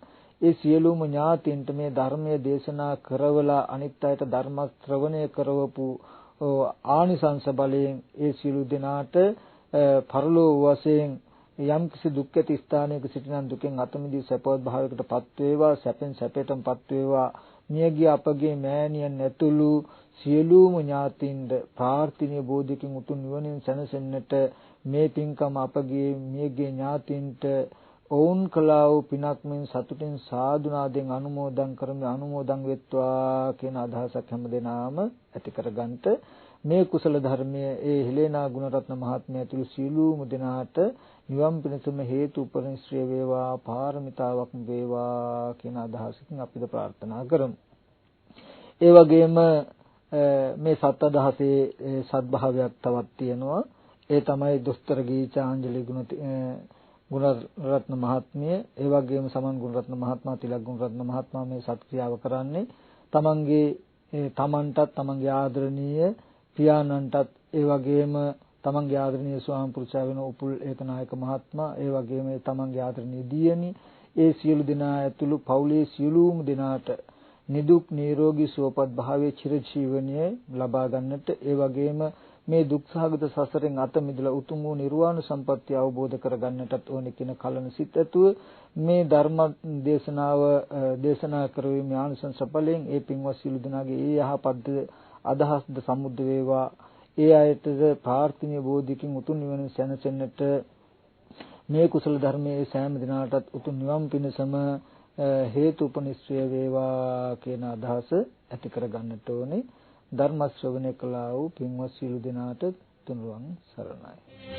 ඒ සියලුම ඥාතීන්ට මේ ධර්මයේ දේශනා කරවලා අනිත් අයට ධර්ම ශ්‍රවණය කරවපු ආනිසංස බලයෙන් ඒ සියලු දෙනාට පරලෝක වශයෙන් යම් කිසි දුක් ඇති ස්ථානයක සිටින දුකෙන් අත මිදී සැපවත් භාවයකටපත් වේවා, සැපෙන් සැපයටපත් වේවා. මියගිය අපගේ මෑණියන් ඇතුළු සියලුම ඥාතීන්ද ප්‍රාර්ථනීය බෝධියකින් උතුම් නිවනින් සැනසෙන්නට මේ පින්කම අපගේ මියගිය ඥාතීන්ට ඔවුන් කළා වූ පිනක් මෙන් සතුටින් සාදුනාදෙන් අනුමෝදන් කරමි, අනුමෝදන් වෙත්වා කියන අදහසක් හැමදෙනාම ඇති කරගන්නට මේ කුසල ධර්මයේ ඒ හෙලේනා ගුණරත්න මහත්මිය ඇතුළු සියලුම දෙනාට නිවන් පිණසම හේතු උපනිශ්‍රේ වේවා, පාරමිතාවක් වේවා කියන අදහසකින් අපිට ප්‍රාර්ථනා කරමු. ඒ වගේම මේ සත් අදහසේ සත්භාවයක් තවත් තියෙනවා. ඒ තමයි දොස්තර ගීතාංජලි ගුණරත්න මහත්මිය, ඒ වගේම සමන් ගුණරත්න මහත්මයා, තිලක් ගුණරත්න මහත්මයා මේ සත් ක්‍රියාව කරන්නේ තමන්ටත් තමන්ගේ ආදරණීය පියාණන්ටත් ඒ වගේම තමන්ගේ ආදරණීය ස්වාම පුරුෂයා වෙන උපුල් ඒකනායක මහත්මයා, ඒ වගේම තමන්ගේ ආදරණීය දියණිය, ඒ සියලු දෙනා ඇතුළු පවුලේ සියලුම දෙනාට නිදුක් නිරෝගී සුවපත් භාවයේ චිරජීවනයේ ලබා ගන්නට, ඒ වගේම මේ දුක්ඛාගත සසරෙන් අත මිදලා උතුම් වූ නිර්වාණ සම්පත්තිය අවබෝධ කර ගන්නටත් ඕනේ කියන කලන සිත් ඇතුව මේ ධර්ම දේශනාව දේශනා කරවීමේ ආනිසංස ඵලයෙන් ඒ පින්වත් සියලු දෙනාගේ ඒ යහපත් අදහස්ද සමුද්ද වේවා. ඒ අයතද ප්‍රාර්ථනීය බෝධියකින් උතුම් නිවන සැනසෙන්නට මේ කුසල ධර්මයේ සෑම දිනාටත් උතුම් නිවන් පිණසම හේතු උපනිශ්‍රය වේවා කියන අදහස ඇති කර ගන්නට ඕනේ. ධර්ම ශ්‍රවණය කළා වූ පින්වත් සියලු දෙනාට තුනුරුවන් සරණයි.